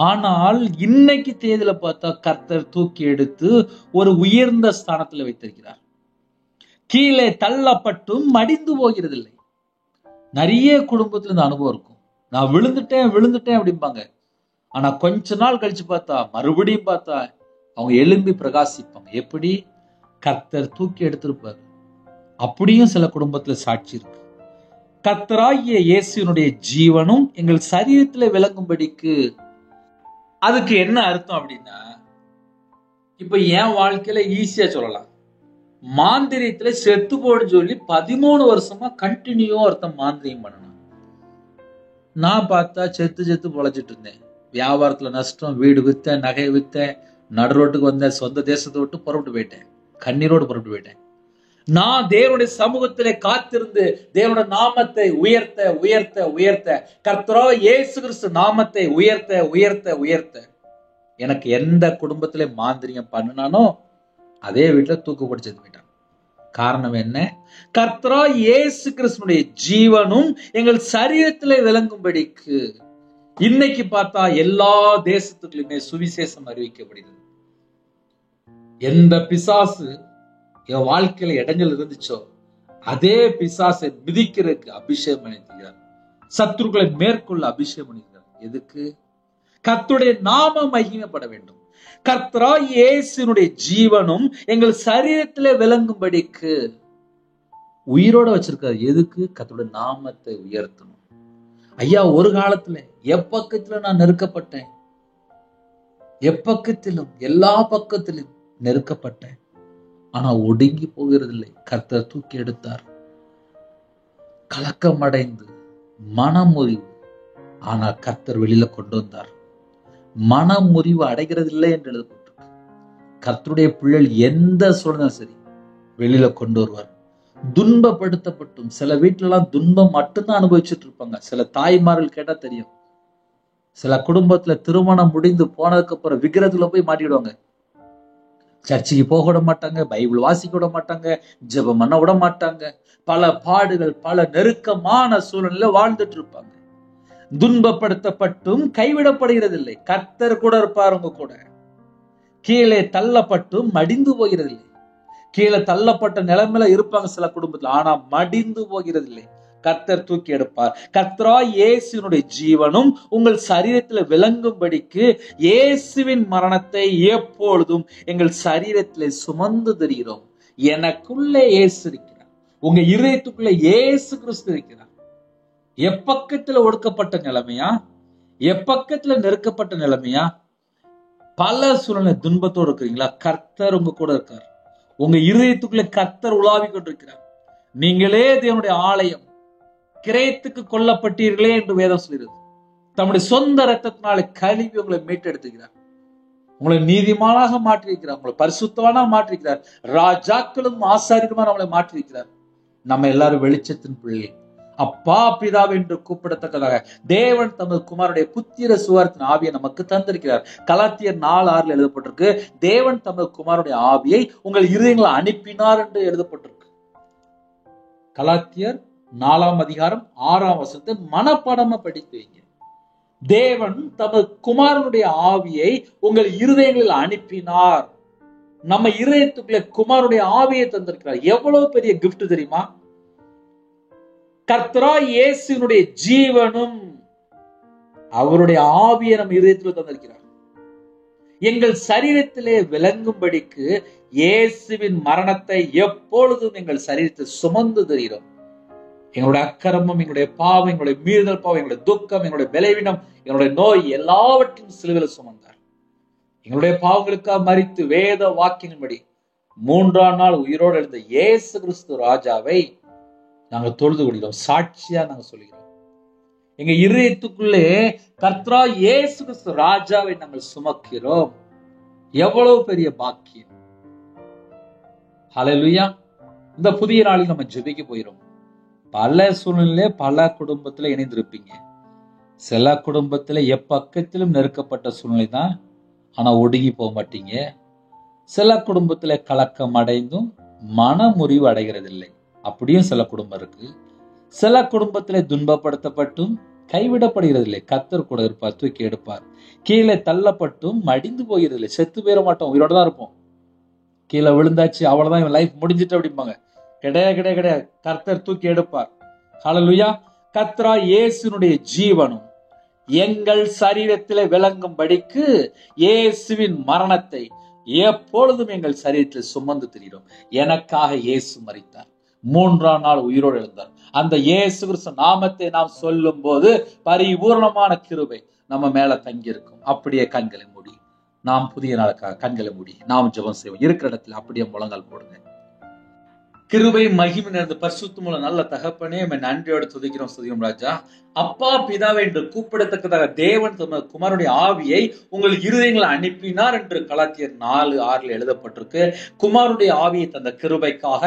ஆனால் இன்னைக்கு தேதியில பார்த்தா கர்த்தர் தூக்கி எடுத்து ஒரு உயர்ந்த ஸ்தானத்துல வைத்திருக்கிறார். கீழே தள்ளப்பட்டும் மடிந்து போகிறதில்லை. நிறைய குடும்பத்துல இந்த அனுபவம் இருக்கும். நான் விழுந்துட்டேன் விழுந்துட்டேன் அப்படிம்பாங்க. ஆனா கொஞ்ச நாள் கழிச்சு பார்த்தா மறுபடியும் பார்த்தா அவங்க எழும்பி பிரகாசிப்பாங்க. எப்படி? கர்த்தர் தூக்கி எடுத்திருப்பார். அப்படியும் சில குடும்பத்துல சாட்சி இருக்கு. கர்த்தராகிய இயேசுவினுடைய ஜீவனும் எங்கள் சரீரத்துல விளங்கும்படிக்கு. அதுக்கு என்ன அர்த்தம் அப்படின்னா, இப்ப என் வாழ்க்கையில ஈஸியா சொல்லலாம். மாந்திரியத்துல செத்து போன்னு சொல்லி 13 வருஷமா கண்டினியூவா ஒருத்தன் மாந்திரியம் பண்ணணும். நான் பார்த்தா செத்து பொழைச்சிட்டு இருந்தேன். வியாபாரத்துல நஷ்டம், வீடு வித்தேன், நகை வித்தேன், நடு ரோட்டுக்கு வந்தேன், சொந்த தேசத்தை விட்டு புறப்பட்டு போயிட்டேன், கண்ணீரோடு புறப்பட்டு போயிட்டேன். நான் தேவனுடைய சமூகத்திலே காத்திருந்து தேவனுடைய நாமத்தை உயர்த்த உயர்த்த உயர்த்த, கர்த்தராகிய இயேசு கிறிஸ்து நாமத்தை உயர்த்த உயர்த்த உயர்த்த, எனக்கு எந்த குடும்பத்திலே மாந்திரியம் பண்ணினானோ அதே வீட்டுல தூக்கு செத்து போயிட்டான். காரணம் என்ன? கர்த்தராகிய இயேசு கிறிஸ்துவினுடைய ஜீவனும் எங்கள் சரீரத்திலே விளங்கும்படிக்கு. இன்னைக்கு பார்த்தா எல்லா தேசத்துக்குள்ளுமே சுவிசேஷம் அறிவிக்கப்படுகிறது. எந்த பிசாசு என் வாழ்க்கையில இடைஞ்சல் இருந்துச்சோ அதே பிசாசை மிதிக்கிறதுக்கு அபிஷேகம் பண்ணிக்கிறார். சத்துருக்களை மேற்கொள்ள அபிஷேகம் பண்ணிக்கிறார். எதுக்கு? கர்த்தருடைய நாமம் மகிமைப்பட வேண்டும். கர்த்தராகிய இயேசுவினுடைய ஜீவனும் எங்கள் சரீரத்திலே விளங்கும்படிக்கு உயிரோட வச்சிருக்காரு. எதுக்கு? கர்த்தருடைய நாமத்தை உயர்த்தணும். ஐயா, ஒரு காலத்துல எப்பக்கத்துல நான் நெருக்கப்பட்டேன், எப்பக்கத்திலும் எல்லா பக்கத்திலும் நெருக்கப்பட்டேன். ஆனா ஒடுங்கி போகிறதில்லை. கர்த்தர் தூக்கி எடுத்தார். கலக்கம் அடைந்து மனமுறிவு, ஆனா கர்த்தர் வெளியில கொண்டு வந்தார். மனமுறிவு அடைகிறது இல்லை என்று எழுதப்பட்டிருக்கு. கர்த்தருடைய பிள்ளைகள் எந்த சூழ்நிலை சரி வெளியில கொண்டு வருவார். துன்பப்படுத்தப்பட்டும். சில வீட்டுல எல்லாம் துன்பம் மட்டும்தான் அனுபவிச்சுட்டு இருப்பாங்க. சில தாய்மார்கள் கேட்டா தெரியும். சில குடும்பத்துல திருமணம் முடிந்து போனதுக்கு அப்புறம் விக்கிரத்துல போய் மாட்டிடுவாங்க. சர்ச்சுக்கு போக விட மாட்டாங்க, பைபிள் வாசிக்க விட மாட்டாங்க, ஜெபம் பண்ண விட மாட்டாங்க. பல பாடுகள், பல நெருக்கமான சூழ்நிலையில வாழ்ந்துட்டு இருப்பாங்க. துன்பப்படுத்தப்பட்டும் கைவிடப்படுகிறதில்லை. கர்த்தர் கூட இருப்பார் உங்க கூட. கீழே தள்ளப்பட்டும் மடிந்து போகிறதில்லை. கீழே தள்ளப்பட்ட நிலைமையில இருப்பாங்க சில குடும்பத்துல, ஆனா மடிந்து போகிறதில்லை. கர்த்தர் தூக்கி எடுப்பார். கர்த்தராய் இயேசுவினுடைய ஜீவனும் உங்கள் சரீரத்துல விளங்கும்படிக்கு இயேசுவின் மரணத்தை எப்பொழுதும் எங்கள் சரீரத்திலே சுமந்து தெரிகிறோம். எனக்குள்ளே இயேசு இருக்கிறார். உங்க இதயத்துக்குள்ள இயேசு கிறிஸ்து இருக்கிறார். எப்பக்கத்துல ஒடுக்கப்பட்ட நிலைமையா, எப்பக்கத்துல நெருக்கப்பட்ட நிலைமையா, பல சூழ்நிலை துன்பத்தோடு இருக்கிறீங்களா, கர்த்தர் உங்க கூட இருக்கார். உங்க இருதயத்துக்குள்ள கர்த்தர் உலாவிக் கொண்டிருக்கிறார். நீங்களே தேவனுடைய ஆலயம், கிரயத்துக்கு கொல்லப்பட்டீர்களே என்று வேதம் சொல்கிறது. தம்முடைய சொந்த ரத்தத்தினாலே கழுவி உங்களை மீட்டெடுத்துக்கிறார். உங்களை நீதிமானாக மாற்றிருக்கிறார். உங்களை பரிசுத்தவானா மாற்றிருக்கிறார். ராஜாக்களும் ஆசாரியருமா நம்மளை மாற்றிருக்கிறார். நம்ம எல்லாரும் வெளிச்சத்தின் பிள்ளை. அப்பா பிதாவை என்று கூப்பிடத்தக்கதாக தேவன் தமது குமாரனுடைய புத்திர சுவார்த்தின் ஆவியை நமக்கு தந்திருக்கிறார். கலாத்தியர் 4:6 எழுதப்பட்டிருக்கு. தேவன் தமது குமாரனுடைய ஆவியை உங்கள் இருதயங்களை அனுப்பினார் என்று எழுதப்பட்டிருக்கு. கலாத்தியர் 4:6 மனப்பாடமா படித்து வைங்க. தேவன் தமது குமாரனுடைய ஆவியை உங்கள் இருதயங்களில் அனுப்பினார். நம்ம இருதயத்துக்குள்ள குமாரனுடைய ஆவியை தந்திருக்கிறார். எவ்வளவு பெரிய கிஃப்ட் தெரியுமா? கர்த்தராய் இயேசுவினுடைய ஜீவனும் அவருடைய ஆவியை நம்ம இருதயத்தில் தந்திருக்கிறார். எங்கள் சரீரத்திலே விளங்கும்படிக்கு இயேசுவின் மரணத்தை எப்பொழுதும் எங்கள் சரீரத்தில் சுமந்து தெரிகிறோம். எங்களுடைய அக்கிரமம், எங்களுடைய பாவம், எங்களுடைய மீறுதல் பாவம், எங்களுடைய துக்கம், எங்களுடைய பலவீனம், எங்களுடைய நோய் எல்லாவற்றையும் சிலுவையில் சுமந்தார். எங்களுடைய பாவங்களுக்காக மரித்து வேத வாக்கின்படி 3ஆம் நாள் உயிரோடு எழுந்த இயேசு கிறிஸ்து ராஜாவை நாங்கள் தொழுது கொள்கிறோம். சாட்சியா நாங்க சொல்கிறோம். எங்க இருதயத்துக்குள்ளே கர்த்தராய் இயேசு கிறிஸ்து ராஜாவை நாங்கள் சுமக்கிறோம். எவ்வளவு பெரிய பாக்கியம். ஹல்லேலூயா. இந்த புதிய நாளில் நம்ம ஜெபிக்க போயிரும். பல சூழ்நிலையில பல குடும்பத்துல இணைந்திருப்பீங்க. சில குடும்பத்துல எப்பக்கத்திலும் நெருக்கப்பட்ட சூழ்நிலை தான், ஆனா ஒடுங்கி போக மாட்டீங்க. சில குடும்பத்துல கலக்கம் அடைந்தும் மனமுறிவு அடைகிறதில்லை. அப்படியும் சில குடும்பம் இருக்கு. சில குடும்பத்திலே துன்பப்படுத்தப்பட்டும் கைவிடப்படுகிறதில்லை. கர்த்தர் கூட இருப்பார், தூக்கி எடுப்பார். கீழே தள்ளப்பட்டும் மடிந்து போகிறதில்லை. செத்து போயிட மாட்டோம், உயிரோட தான் இருப்போம். கீழே விழுந்தாச்சு அவ்வளவுதான், இவன் லைஃப் முடிஞ்சிட்டு அப்படிம்பாங்க. கிடையாது. கர்த்தர் தூக்கி எடுப்பார். ஹல்லேலூயா. கர்த்தராய் இயேசுவினுடைய ஜீவனும் எங்கள் சரீரத்திலே விளங்கும்படிக்கு இயேசுவின் மரணத்தை எப்பொழுதும் எங்கள் சரீரத்தில் சுமந்து திரிகிறோம். எனக்காக இயேசு மரித்தார், 3ஆம் நாள் உயிரோடு எழுந்தார். அந்த இயேசு கிறிஸ்து நாமத்தை நாம் சொல்லும் போது பரிபூர்ணமான கிருபை நம்ம மேல தங்கி இருக்கும். அப்படியே கண்களை மூடி நாம் புதிய நாளுக்காக கண்களை மூடி நாம் ஜெபம் செய்வோம். இருக்கிற இடத்துல அப்படியே முழங்கால் போடுங்க. கிருபை மகிமை நிறைந்த பரிசுத்தமுள்ள நல்ல தகப்பனே, நன்றியோடு துதிக்கிறோம் ராஜா. அப்பா பிதாவை என்று கூப்பிடத்தக்கதாக தேவன் தமது குமாரனுடைய ஆவியை உங்கள் இருதயங்களை அனுப்பினார் என்று கலாத்தியர் 4:6 எழுதப்பட்டிருக்கு. குமாரனுடைய ஆவியை தந்த கிருபைக்காக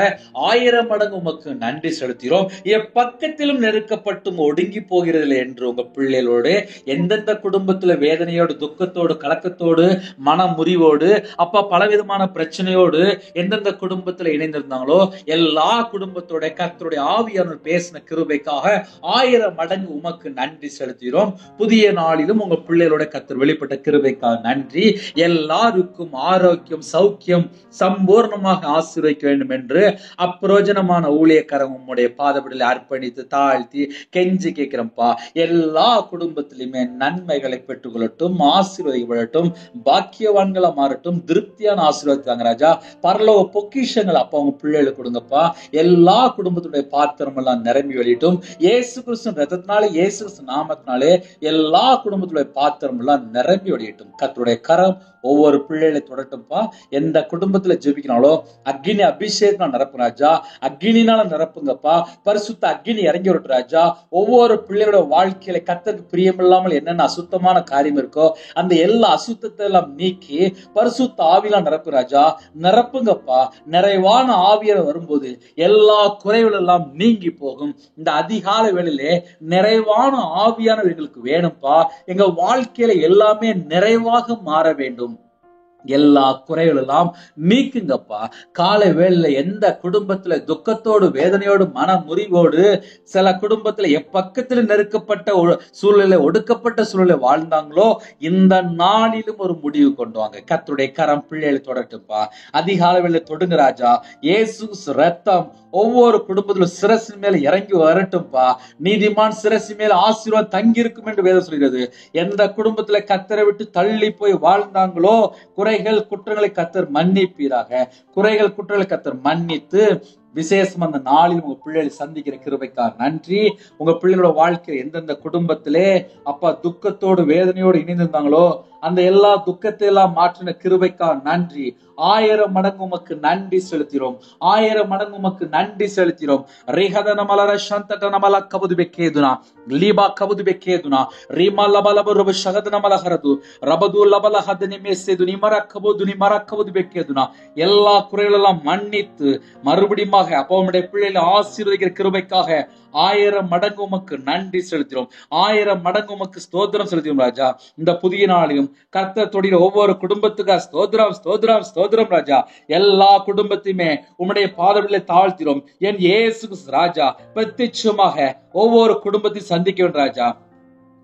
1000 மடங்கு உமக்கு நன்றி செலுத்துகிறோம். எப்பக்கத்திலும் நெருக்கப்பட்டும் ஒடுங்கி போகிறதில்லை என்று உங்க பிள்ளைகளோடு எந்தெந்த குடும்பத்துல வேதனையோடு, துக்கத்தோடு, கலக்கத்தோடு, மன முறிவோடு, அப்பா பலவிதமான பிரச்சனையோடு எந்தெந்த குடும்பத்துல இணைந்திருந்தாங்களோ எல்லா குடும்பத்தோட கர்த்தருடைய ஆவியானவர் பேசின கிருபைக்காக 1000 மடங்கு உமக்கு நன்றி செலுத்துகிறோம். புதிய நாளிலும் உங்க பிள்ளைகளோட கர்த்தர் வெளிப்பட்ட கிருபைக்காக நன்றி. எல்லாருக்கும் ஆரோக்கியம், சௌக்கியம் சம்பூர்ணமாக ஆசீர்வதிக்க வேண்டும் என்று அப்பிரோஜனமான ஊழியக்காரங்க உம்முடைய பாதப்படியில் அர்ப்பணித்து தாழ்த்தி கெஞ்சி கேட்கிறோம்ப்பா. எல்லா குடும்பத்திலுமே நன்மைகளை பெற்றுக்கொள்ளட்டும், ஆசீர்வதிக்கப்படட்டும், பாக்கியவான்களா மாறட்டும், திருப்தியான ஆசீர்வாதித்தாங்க ராஜா. பரலோக பொக்கிஷங்கள் அப்பா உங்க பிள்ளைகளுக்கு கொடுங்கப்பா. எல்லா குடும்பத்துடைய பாத்திரம் எல்லாம் நிரம்பி வெளியிட்டும். இயேசு கிறிஸ்து ரத்தத்தினாலே, இயேசு கிறிஸ்து நாமத்தினாலே எல்லா குடும்பத்துடைய பாத்திரம் எல்லாம் நிரம்பி வெளியிட்டும். கர்த்தருடைய கரம் ஒவ்வொரு பிள்ளைகளை தொடட்டும்பா. எந்த குடும்பத்துல ஜெபிக்கிறாங்களோ அக்னி அபிஷேகம் நிரப்புங்க ராஜா. அக்னினால நிரப்புங்கப்பா. பரிசுத்த அக்னி இறங்கி வரட்டும் ராஜா. ஒவ்வொரு பிள்ளைகளோட வாழ்க்கையில கர்த்தருக்கு பிரியமில்லாமல் என்னென்ன அசுத்தமான காரியம் இருக்கோ அந்த எல்லா அசுத்தத்தை எல்லாம் நீக்கி பரிசுத்த ஆவியெல்லாம் நிரப்பு ராஜா. நிரப்புங்கப்பா. நிறைவான ஆவியர் வரும்போது போது எல்லா குறைகள் எல்லாம் நீங்கி போகும். இந்த அதிகாலை வேளையிலே நிறைவான ஆவியானவர் எங்களுக்கு வேணும்ப்பா. எங்க வாழ்க்கையில எல்லாமே நிறைவாக மாற வேண்டும். எல்லா குறைகள் எல்லாம் நீக்குங்கப்பா. காலை வேளையில எந்த குடும்பத்துல துக்கத்தோடு வேதனையோடு மன முறிவோடு சில குடும்பத்துல எப்பக்கத்துல நெருக்கப்பட்ட சூழ்நிலை ஒடுக்கப்பட்ட சூழ்நிலை வாழ்ந்தாங்களோ இந்த நாளிலும் ஒரு முடிவு கொண்டு வாங்க. கர்த்தருடைய கரம் பிள்ளைகளை தொடட்டும்பா. அதிகாலை வேளையில தொடுங்க ராஜா. இயேசு ரத்தம் ஒவ்வொரு குடும்பத்திலும் சிரசின் மேல இறங்கி வரட்டும்பா. நீதிமான் சிரசின் மேல ஆசீர்வாதம் தங்கி இருக்கும் என்று வேதம் சொல்கிறது. எந்த குடும்பத்துல கர்த்தரை விட்டு தள்ளி போய் வாழ்ந்தாங்களோ குறைகள் குற்றங்களை கர்த்தர் மன்னிப்பீராக. குறைகள் குற்றங்களை கர்த்தர் மன்னித்து விசேஷம் அந்த நாளில் உங்க பிள்ளைகளை சந்திக்கிற கிருபைக்காக நன்றி. உங்க பிள்ளைகளோட வாழ்க்கையில் எந்தெந்த குடும்பத்திலே அப்பா துக்கத்தோடு வேதனையோடு இணைந்திருந்தாங்களோ அந்த எல்லா துக்கத்தை எல்லாம் மாற்றின கிருபைக்காக நன்றி. 1000 மடங்கு உமக்கு நன்றி செலுத்திறோம். 1000 மடங்கு உமக்கு நன்றி செலுத்திறோம். ரிஹதன மலர சந்தன மல கபது பெக்கேதுனா லீபா கபது பெக்கேதுனா ரிமா லபலப ரப ஷகதன மலஹரது ரபது லபல ஹதனி மேசேது நிமர கபது பெக்கேதுனா எல்லா குறைகளெல்லாம் மன்னித்து மறுபடியும் அப்பவுடைய பிள்ளைகளை ஆசீர்வதிக்கிற கிருபைக்காக 1000 மடங்கு உமக்கு நன்றி செலுத்திறோம். 1000 மடங்கு உமக்கு ஸ்தோத்திரம் செலுத்திறோம் ராஜா. இந்த புதிய நாளையும் கர்த்தர் தொடுகிற ஒவ்வொரு குடும்பத்துக்காக ஸ்தோத்திரம் ஸ்தோத்திரம் ஸ்தோத்திரம் ராஜா. எல்லா குடும்பத்தையுமே உம்முடைய பாதங்களிலே தாழ்த்திறோம். என் இயேசு ராஜா பிரத்யட்சமாக ஒவ்வொரு குடும்பத்தையும் சந்திக்க வேண்டும் ராஜா.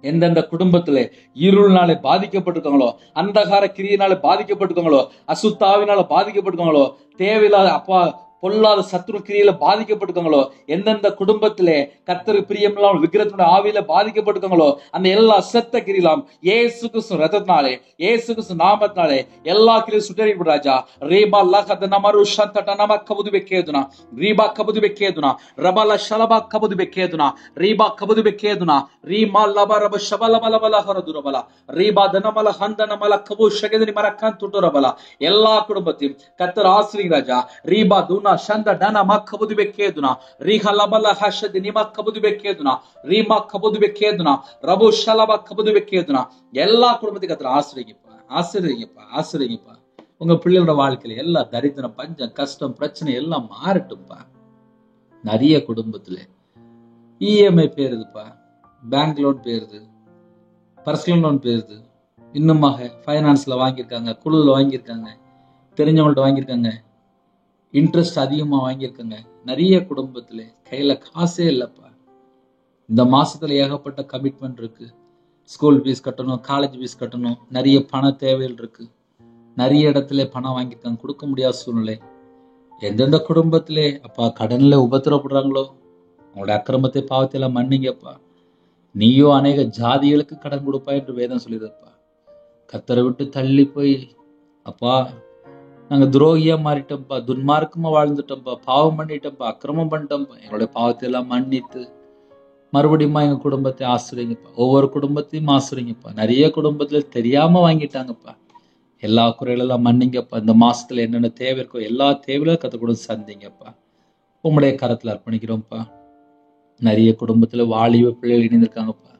எந்தெந்த குடும்பத்துல இருள்னால பாதிக்கப்பட்டிருக்காங்களோ, அந்தகார கிரியினால பாதிக்கப்பட்டிருக்காங்களோ, அசுத்தாவினால பாதிக்கப்பட்டிருக்காங்களோ, தேவையில்லாத அப்பா பொல்லாத சத்ரு கிரியில பாதிக்கப்பட்டிருக்காங்களோ, எந்தெந்த குடும்பத்திலே கர்த்தருக்கு பிரியமில்லாமல் விக்கிரகத்தினுடைய ஆவியில பாதிக்கப்பட்டிருக்காங்களோ அந்த எல்லா செத்த கிரியலாம் இயேசு கிறிஸ்து ரத்தத்தினாலே இயேசு கிறிஸ்து நாமத்தினாலே எல்லா கிரியும் சுட்டெரிக்கப்படும் ராஜா. ரீபா லகத நமரு ஷந்தட நம கபுது பெக்கேதுனா ரீபா கபுது பெக்கேதுனா ரபல ஷலபா கபுது பெக்கேதுனா ரீபா கபுது பெக்கேதுனா ரீமா லப ரப ஷபல பல ஹரதுரபல ரீபா தனமல ஹந்தனமல கபு ஷகதினி மரக்கன் துட்டுரபல எல்லா குடும்பத்தையும் கர்த்தர் ஆசீர்வதிங்க ராஜா. ரீபா ಶಂದ ಡನ ಮಕ್ಕಬುದು ಬೆಕ್ಕೇದುನ ರೀಹ ಲಬಲ ಹಷದಿ ನಿಮ ಕಬುದು ಬೆಕ್ಕೇದುನ ರೀಮ ಕಬುದು ಬೆಕ್ಕೇದುನ ರಬು ಶಲಬ ಕಬುದು ಬೆಕ್ಕೇದುನ எல்லா குடும்பத்துக்கு கர்த்தர் ஆசீர்வதிங்கப்பா. உங்க பிள்ளைகளோட வாழ்க்கையில எல்லா தரித்திரம் பஞ்சம் கஷ்டம் பிரச்சனை எல்லாம் மாறட்டும்பா. நிறைய குடும்பத்துல இஎம்ஐ பேருதுப்பா, பேங்க் லோன் பேருது, பர்சனல் லோன் பேருது, இன்னுமாக ஃபைனான்ஸ்ல வாங்கியிருக்காங்க, குழுவில் வாங்கியிருக்காங்க, தெரிஞ்சவங்கள்ட்ட வாங்கியிருக்காங்க, இன்ட்ரெஸ்ட் அதிகமா வாங்கியிருக்காங்க. நிறைய குடும்பத்துல கையில காசே இல்லப்பா. இந்த மாசத்துல ஏகப்பட்ட கமிட்மெண்ட் இருக்கு. ஸ்கூல் ஃபீஸ் கட்டணும், காலேஜ் ஃபீஸ் கட்டணும், நிறைய பண தேவைகள் இருக்கு. நிறைய இடத்துல பணம் வாங்கியிருக்காங்க, கொடுக்க முடியாத சூழ்நிலை. எந்தெந்த குடும்பத்திலே அப்பா கடன்ல உபத்திரப்படுறாங்களோ அவங்களோட அக்கிரமத்தை பாவத்தை எல்லாம் மன்னிங்கப்பா. நீயோ அநேக ஜாதிகளுக்கு கடன் கொடுப்பா என்று வேதம் சொல்லிடுப்பா. கர்த்தரை விட்டு தள்ளி போய் அப்பா நாங்க துரோகியா மாறிட்டோம்ப்பா, துன்மார்க்கமா வாழ்ந்துட்டோம்ப்பா, பாவம் பண்ணிட்டோம்ப்பா, அக்கிரமம் பண்ணிட்டோம்ப்பா. எங்களுடைய பாவத்தை எல்லாம் மன்னித்து மறுபடியும் எங்க குடும்பத்தை ஆசிரியங்கப்பா. ஒவ்வொரு குடும்பத்தையும் ஆசிரியங்கப்பா. நிறைய குடும்பத்துல தெரியாம வாங்கிட்டாங்கப்பா. எல்லா குறைகளெல்லாம் மன்னிங்கப்பா. இந்த மாசத்துல என்னென்ன தேவை இருக்கோ எல்லா தேவையிலும் கற்றுக்கூட சந்திங்கப்பா. உங்களுடைய கரத்துல அர்ப்பணிக்கிறோம்ப்பா. நிறைய குடும்பத்துல வாலிப பிள்ளைகள் இணைந்திருக்காங்கப்பா.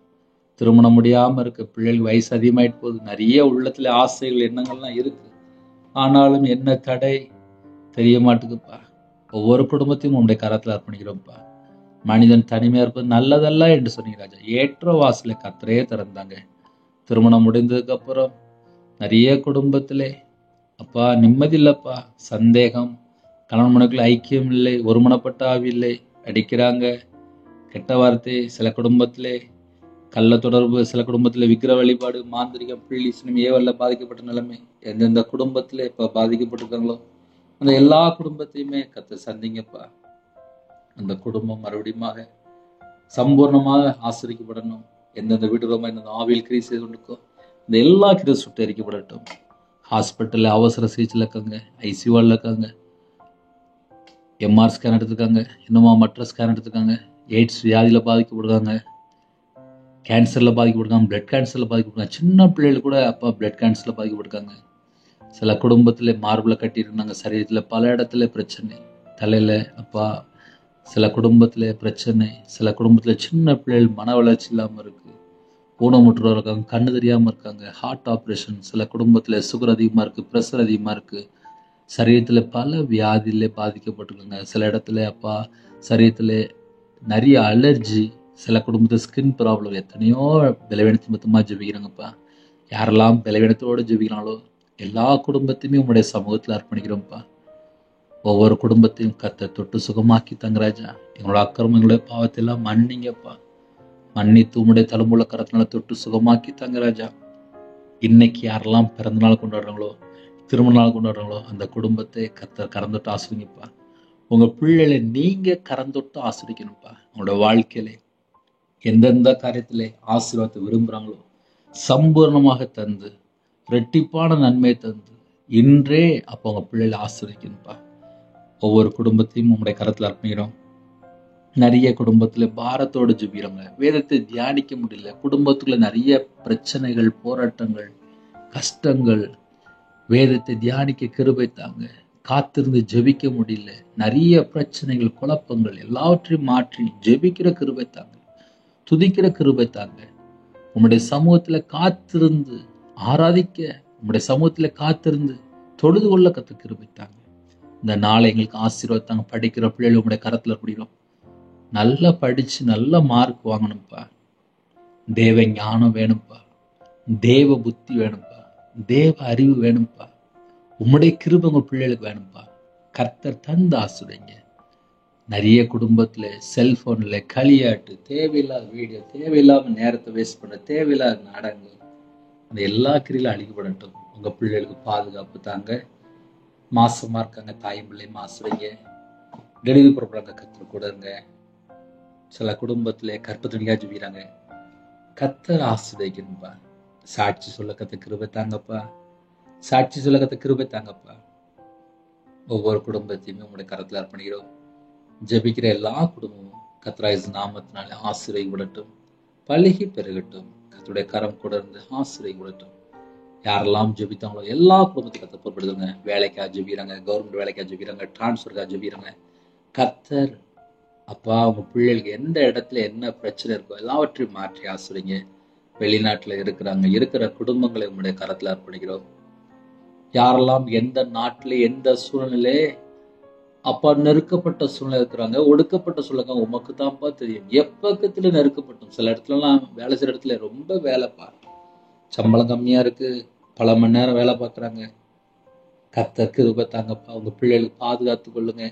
திருமணம் முடியாம இருக்கு, பிள்ளைகள் வயசு அதிகமாயிட்டு போகுது. நிறைய உள்ளத்துல ஆசைகள் எண்ணங்கள்லாம் இருக்கு. ஆனாலும் என்ன தடை தெரிய மாட்டுக்குப்பா. ஒவ்வொரு குடும்பத்தையும் உங்களுடைய கரத்துல அர்ப்பணிக்கிறோம்ப்பா. மனிதன் தனிமையா இருப்பது நல்லதல்ல என்று சொன்னீங்க ராஜா. ஏற்ற வாசலை கர்த்தரே திறந்தாங்க. திருமணம் முடிந்ததுக்கு அப்புறம் நிறைய குடும்பத்திலே அப்பா நிம்மதி இல்லப்பா, சந்தேகம், கணவன் மனைவிக்குள்ள ஐக்கியம் இல்லை, ஒருமனப்பட்ட ஆவி இல்லை, அடிக்கிறாங்க, கெட்ட வார்த்தை, சில குடும்பத்திலே கள்ள தொடர்பு, சில குடும்பத்துல விக்கிர வழிபாடு, மாந்திரிகம், பிள்ளி சினிம் ஏவல்ல பாதிக்கப்பட்ட நிலைமை. எந்தெந்த குடும்பத்துல இப்ப பாதிக்கப்பட்டிருக்காங்களோ அந்த எல்லா குடும்பத்தையுமே கர்த்தர் சந்திங்கப்பா. அந்த குடும்பம் மறுபடியும் சம்பூர்ணமாக ஆசிரிக்கப்படணும். எந்தெந்த வீடுகளும் எந்தெந்த ஆவியில் கிரி செய்து கொண்டிருக்கோ இந்த எல்லா கிரி சுட்டரிக்கப்படட்டும். ஹாஸ்பிட்டல்ல அவசர சிகிச்சையில் இருக்காங்க, ஐசியூவில் இருக்காங்க, எம்ஆர் ஸ்கேன் எடுத்துருக்காங்க, இன்னுமா மற்ற ஸ்கேன் எடுத்துருக்காங்க, எய்ட்ஸ் வியாதியில பாதிக்கப்படுறாங்க, கேன்சர்ல பாதிக்கப்படுறாங்க, பிளட் கேன்சர்ல பாதிக்கப்படுறாங்க. சின்ன பிள்ளைகள் கூட அப்பா பிளட் கேன்சர்ல பாதிக்கப்படுறாங்க. சில குடும்பத்துல மார்பிள கட்டியிருந்தாங்க, சரீரத்துல பல இடத்துல பிரச்சனை, தலையில அப்பா சில குடும்பத்துல பிரச்சனை, சில குடும்பத்துல சின்ன பிள்ளைகள் மன வளர்ச்சி இல்லாம இருக்கு, ஊனமுற்றோர் இருக்காங்க, கண்ணு தெரியாம இருக்காங்க, ஹார்ட் ஆப்ரேஷன், சில குடும்பத்துல சுகர் அதிகமா இருக்கு, பிரஷர் அதிகமா இருக்கு, சரீரத்துல பல வியாதியில பாதிக்கப்பட்டிருக்காங்க. சில இடத்துல அப்பா சரீரத்துல நிறைய அலர்ஜி, சில குடும்பத்துல ஸ்கின் ப்ராப்ளம், எத்தனையோ பலவீனத்து மொத்தமா ஜெபிக்கிறாங்கப்பா. யாரெல்லாம் பலவீனத்தோடு ஜெபிக்கிறாங்களோ எல்லா குடும்பத்தையுமே உங்களுடைய சமூகத்துல அர்ப்பணிக்கிறோம்ப்பா. ஒவ்வொரு குடும்பத்தையும் கர்த்தர் தொட்டு சுகமாக்கி தாங்க ராஜா. எங்களோட அக்கிரமங்களுடைய பாவத்தை எல்லாம் மன்னிங்கப்பா. மன்னித்து உம்முடைய தழும்புள்ள கரத்தினால தொட்டு சுகமாக்கி தாங்க ராஜா. இன்னைக்கு யாரெல்லாம் பிறந்த நாள் கொண்டாடுறாங்களோ, திருமண நாள் கொண்டாடுறாங்களோ அந்த குடும்பத்தை கர்த்தர் கரந்தொட்டு ஆசிரிங்கப்பா. உங்க பிள்ளைகளை நீங்க கரந்தொட்டு ஆசிரிக்கணும்ப்பா. உங்களோட வாழ்க்கையில எந்தெந்த காரியத்திலே ஆசீர்வாதத்தை விரும்புறாங்களோ சம்பூர்ணமாக தந்து ரெட்டிப்பான நன்மையை தந்து இன்றே அப்போ உங்க பிள்ளைகளை ஆசிரிக்கணும்ப்பா. ஒவ்வொரு குடும்பத்தையும் உங்களுடைய கரத்துல அர்ப்பணிக்கிறோம். நிறைய குடும்பத்துல பாரத்தோடு ஜெபிக்கிறாங்க. வேதத்தை தியானிக்க முடியல. குடும்பத்துக்குள்ள நிறைய பிரச்சனைகள், போராட்டங்கள், கஷ்டங்கள். வேதத்தை தியானிக்க கிருபை தாங்க. காத்திருந்து ஜெபிக்க முடியல. நிறைய பிரச்சனைகள், குழப்பங்கள் எல்லாவற்றையும் மாற்றி ஜெபிக்கிற கிருபை தாங்க. துதிக்கிற கிருபை தாங்க. உம்முடைய சமூகத்துல காத்திருந்து ஆராதிக்க, உம்முடைய சமூகத்துல காத்திருந்து தொழுது கொள்ள கத்து கிருபை தாங்க. இந்த நாளை எங்களுக்கு ஆசீர்வாதத்தாங்க. படிக்கிற பிள்ளைகள் உங்களுடைய கரத்துல பிடிக்கிறோம். நல்லா படிச்சு நல்ல மார்க் வாங்கணும்ப்பா. தேவ ஞானம் வேணும்ப்பா. தேவ புத்தி வேணும்ப்பா. தேவ அறிவு வேணும்ப்பா. உம்முடைய கிருபை உங்க பிள்ளைகளுக்கு வேணும்ப்பா. கர்த்தர் தந்து ஆசிரியங்க. நிறைய குடும்பத்துல செல்போன்ல களியாட்டு, தேவையில்லாத வீடியோ, தேவையில்லாம நேரத்தை வேஸ்ட் பண்ண, தேவையில்லாத நாடகங்கள், அந்த எல்லா கிரியிலும் அழிக்கப்படட்டும். உங்க பிள்ளைகளுக்கு பாதுகாப்பு தாங்க. மாசமா இருக்காங்க தாயும் பிள்ளையும் ஆசிரியங்க. டெலிவரி ப்ரோக்ராங்க கர்த்தர் கூட இருங்க. சில குடும்பத்துல கற்பத்தனியா ஜெபிக்கிறாங்க. கர்த்தர் ஆசிரியப்பா. சாட்சி சொல்ல கத்த கிருபை தாங்கப்பா. சாட்சி சொல்ல கத்த கிருபை தாங்கப்பா. ஒவ்வொரு குடும்பத்தையுமே உங்களுடைய கரத்துல அர்ப்பணிக்கிறோம். ஜெபிக்கிற எல்லா குடும்பமும் கர்த்தராகிய நாமத்தினாலே ஆசீர்வதிக்கப்படட்டும். பலுகி பெருகட்டும். கர்த்தருடைய கரம் கூட இருந்து ஆசீர்வதிக்கப்படட்டும். யாரெல்லாம் ஜெபித்தாங்களோ எல்லா குடும்பத்தையும் கர்த்தர் பொறுப்படுத்துங்க. வேலைக்காக ஜெபிக்கிறாங்க, கவர்மெண்ட் வேலைக்காக ஜெபிக்கிறாங்க, டிரான்ஸ்ஃபருக்காக ஜெபிக்கிறாங்க. கர்த்தர் அப்பா உங்க பிள்ளைகளுக்கு எந்த இடத்துல என்ன பிரச்சனை இருக்கோ எல்லாவற்றையும் மாற்றி ஆசிரியங்க. வெளிநாட்டுல இருக்கிற குடும்பங்களை உங்களுடைய கரத்துல அர்ப்பணிக்கிறோம். யாரெல்லாம் எந்த நாட்டுல எந்த சூழ்நிலை அப்பா நெருக்கப்பட்ட சூழ்நிலை இருக்கிறாங்க, ஒடுக்கப்பட்ட சூழ்நிலை உமக்கு தான்ப்பா தெரியும். எப்பக்கத்துல நெருக்கப்பட்டோம். சில இடத்துல எல்லாம் வேலை செய்யற இடத்துல ரொம்ப வேலைப்பா, சம்பளம் கம்மியா இருக்கு, பல மணி நேரம் வேலை பார்க்கறாங்க. கர்த்தர் கிருபை தாங்கப்பா. உங்க பிள்ளைகளுக்கு பாதுகாத்து கொள்ளுங்க.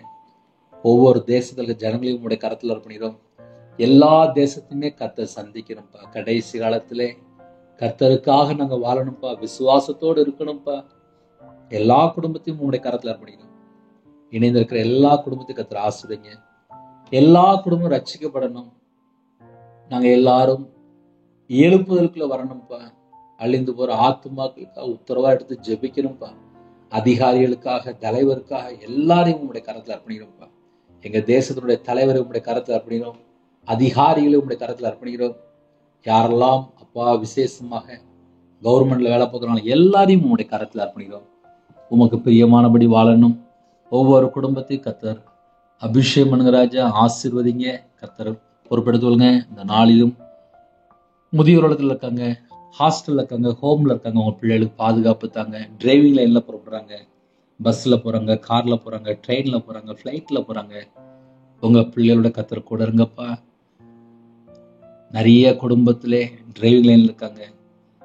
ஒவ்வொரு தேசத்துல ஜனங்களையும் உங்களுடைய கரத்துல அர்ப்பணிக்கிறோம். எல்லா தேசத்தையுமே கர்த்தர் சந்திக்கணும்ப்பா. கடைசி காலத்திலே கர்த்தருக்காக நாங்க வாழணும்ப்பா. விசுவாசத்தோடு இருக்கணும்ப்பா. எல்லா குடும்பத்தையும் உங்களுடைய கரத்துல அர்ப்பணிக்கிறோம். இணைந்து இருக்கிற எல்லா குடும்பத்தையும் கர்த்தர் ஆசிரியங்க. எல்லா குடும்பமும் ரட்சிக்கப்படணும். நாங்க எல்லாரும் எழுப்புதலுக்குள்ள வரணும்ப்பா. அழிந்து போற ஆத்துமாக்களுக்காக உத்தரவா எடுத்து ஜெபிக்கணும்ப்பா. அதிகாரிகளுக்காக, தலைவருக்காக எல்லாரையும் உங்களுடைய கரத்துல அர்ப்பணிக்கிறோம்ப்பா. எங்க தேசத்தினுடைய தலைவரை உங்களுடைய கரத்துல அர்ப்பணிக்கிறோம். அதிகாரிகளை உங்களுடைய கரத்துல அர்ப்பணிக்கிறோம். யாரெல்லாம் அப்பா விசேஷமாக கவர்மெண்ட்ல வேலை பார்க்கறாங்க எல்லாரையும் உங்களுடைய கரத்துல அர்ப்பணிக்கிறோம். உமக்கு பிரியமானபடி வாழணும். ஒவ்வொரு குடும்பத்தையும் கர்த்தர் அபிஷேகம் பண்ணுங்க ராஜா. ஆசீர்வதிங்க. கர்த்தர் பொறுப்பெடுத்துக்கொள்ளுங்க. இந்த நாளிலும் முதியோர் இல்லத்துல இருக்காங்க, ஹாஸ்டல்ல இருக்காங்க, ஹோம்ல இருக்காங்க. உங்க பிள்ளைகளுக்கு பாதுகாப்பு தாங்க. டிரைவிங் லைன்ல புறப்படுறாங்க, பஸ்ல போறாங்க, கார்ல போறாங்க, ட்ரெயின்ல போறாங்க, ஃபிளைட்ல போறாங்க. உங்க பிள்ளைகளோட கர்த்தர் கூட இருங்கப்பா. நிறைய குடும்பத்திலே டிரைவிங் லைன்ல இருக்காங்க.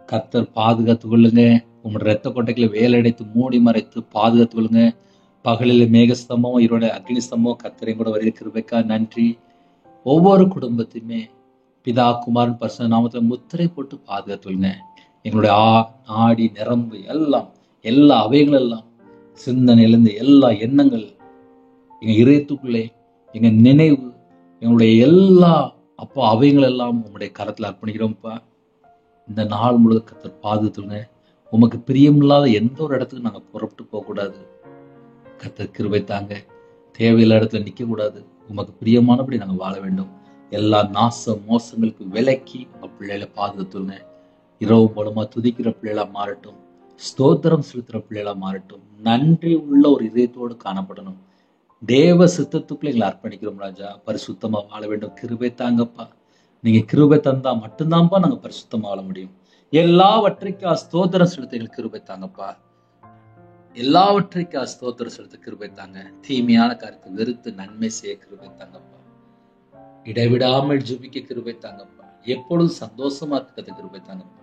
கர்த்தர் பாதுகாத்து கொள்ளுங்க. உங்களோட ரத்த கொட்டைகளை வேலையடைத்து மூடி மறைத்து பாதுகாத்து கொள்ளுங்க. பகலில் மேகஸ்தம்பம், இரோட அக்னி ஸ்தம்பம் கர்த்தரையும் கூட வருகிற கிருபைக்கா நன்றி. ஒவ்வொரு குடும்பத்தையுமே பிதா குமாரன் பரிசுத்த நாமத்துல முத்திரை போட்டு பாதுகாத்துள்ளுங்க. எங்களுடைய ஆடி நிரம்பு எல்லாம், எல்லா அவைகள் எல்லாம், சிந்தனையிலிருந்து எல்லா எண்ணங்கள், எங்க இதயத்துக்குள்ளே எங்க நினைவு, எங்களுடைய எல்லா அப்பா அவைகள் எல்லாம் உங்களுடைய கரத்துல அர்ப்பணிக்கிறோம்ப்பா. இந்த நாள் முழுவதும் கர்த்தர் பாதுகாத்துள்ளுங்க. உமக்கு பிரியமில்லாத எந்த ஒரு இடத்துக்கு நாங்க புறப்பட்டு போக கூடாது. கர்த்தர் கிருபை தாங்க. தேவையில்லாத இடத்துல நிக்க கூடாது. உமக்கு பிரியமானபடி நாங்க வாழ வேண்டும். எல்லா நாச மோசங்களுக்கு விலக்கி உங்க பிள்ளைகளை பாதுகாத்துங்க. இரவு மூலமா துதிக்கிற பிள்ளைகளா மாறட்டும். ஸ்தோத்திரம் செலுத்துற பிள்ளைகளா மாறட்டும். நன்றி உள்ள ஒரு இதயத்தோடு காணப்படணும். தேவ சித்தத்துக்குள்ள எங்களை அர்ப்பணிக்கிறோம் ராஜா. பரிசுத்தமா வாழ வேண்டும். கிருபை தாங்கப்பா. நீங்க கிருபை தந்தா மட்டும்தான்ப்பா நாங்க பரிசுத்தமா வாழ முடியும். எல்லாவற்றைக்கும் ஸ்தோத்திரம் செலுத்த எங்களுக்கு கிருபை தாங்கப்பா. எல்லாவற்றைக்கும் ஸ்தோத்திரம் செலுத்த கிருபை தாங்க. தீமையான காரியத்தை வெறுத்து நன்மை செய்ய கிருபை தாங்கப்பா. இடைவிடாமல் ஜெபிக்க கிருபை தாங்கப்பா. எப்பொழுதும் சந்தோஷமா இருக்கிறது கிருபை தாங்கப்பா.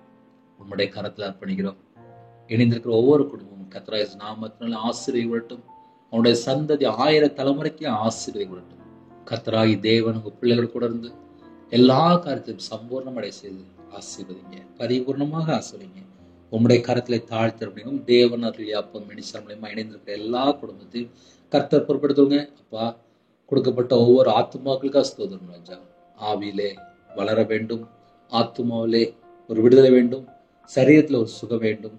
உம்முடைய கரத்துல அர்ப்பணிக்கிறோம். இணைந்திருக்கிற ஒவ்வொரு குடும்பமும் கர்த்தருடைய நாமத்தினால ஆசீர்வதிக்கப்படட்டும். அவனுடைய சந்ததி 1000 தலைமுறைக்கு ஆசீர்வதிக்கப்படட்டும். கர்த்தராகி தேவன் உங்க பிள்ளைகள் கூட இருந்து எல்லா காரியத்தையும் சம்பூர்ணமடை செய்து ஆசீர்வதிங்க, பரிபூர்ணமாக ஆசீர்வதிங்க. உம்முடைய கரத்திலே தாழ்த்திருப்பீங்க. தேவன் அருளியாப்பம் மினிஸ்டர் மூலமா இணைந்திருக்கிற எல்லா குடும்பத்தையும் கர்த்தர் பொறுப்படுத்துவங்க. அப்பா, கொடுக்கப்பட்ட ஒவ்வொரு ஆத்துமாக்களுக்காக ஸ்தோத்திரம் ராஜா. ஆவியிலே வளர வேண்டும், ஆத்துமாவிலே ஒரு விடுதலை வேண்டும், சரீரத்துல ஒரு சுகம் வேண்டும்.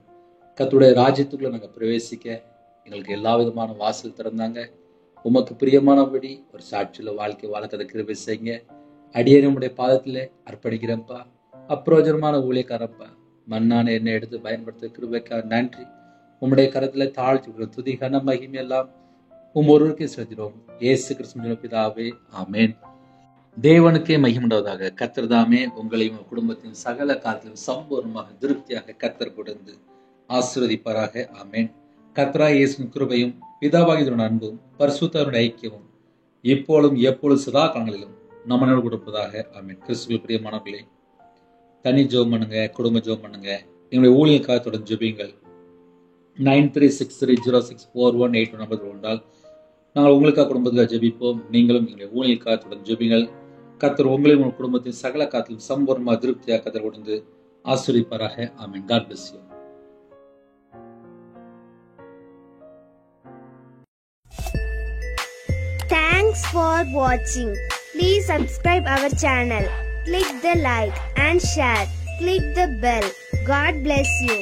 கர்த்தருடைய ராஜ்யத்துக்குள்ள நாங்கள் பிரவேசிக்க எங்களுக்கு எல்லா விதமான வாசல் திறந்தாங்க. உமக்கு பிரியமானபடி ஒரு சாட்சியுள்ள வாழ்க்கை வாழ்க்கை கிருபை செய்யுங்க. அடியே நம்முடைய பாதத்திலே அர்ப்பணிக்கிறேன்ப்பா. அப்பிரோஜனமான ஊழியக்காரப்பா, மண்ணான எண்ணெய் எடுத்து பயன்படுத்த கிருபைக்காக நன்றி. உம்முடைய கரத்துல தாழ்த்தி துதி கன மகிமை எல்லாம் ஒருவருக்கே செலுத்தினோம். இயேசு கிறிஸ்து பிதாவே, ஆமேன். தேவனுக்கே மகிமுண்டாவதாக. கர்த்தர் தாமே உங்களையும் குடும்பத்தின் சகல காலத்திலும் சம்பூர்ணமாக திருப்தியாக கர்த்தர் கொடுத்து ஆசீர்வதிப்பாராக. ஆமேன். கர்த்தராகிய இயேசுவின் கிருபையும் பிதாவாகிய அன்பும் பரிசுத்தருடைய ஐக்கியமும் இப்பொழுதும் எப்பொழுது சதா காலங்களிலும் நம்மளோடு கொடுப்பதாக. ஆமேன். கிறிஸ்துவில் பிரியமானவர்களே, தனி ஜெபம் பண்ணுங்க, குடும்ப ஜெபம் பண்ணுங்க. எங்களுடைய ஊழியக்காக தொடர்ந்து ஜெபியுங்கள். 9363064181 நம்பர் கொண்டால் நாங்கள் உங்களுக்காக குடும்பத்துக்காக ஜெபிப்போம். நீங்களும் எங்களுடைய ஊழியக்காக தொடர்ந்து ஜெபியுங்கள். கர்த்தர் உங்களையும் உங்கள் குடும்பத்தின் சகல காத்திலும் சம்பூர்ணமாக திருப்தியாக கர்த்தர் கொடுத்து ஆசீர்வதிப்பாராக. ஆமென். God bless you. Thanks for watching. Please subscribe our channel. Click the like and share. Click the bell. God bless you.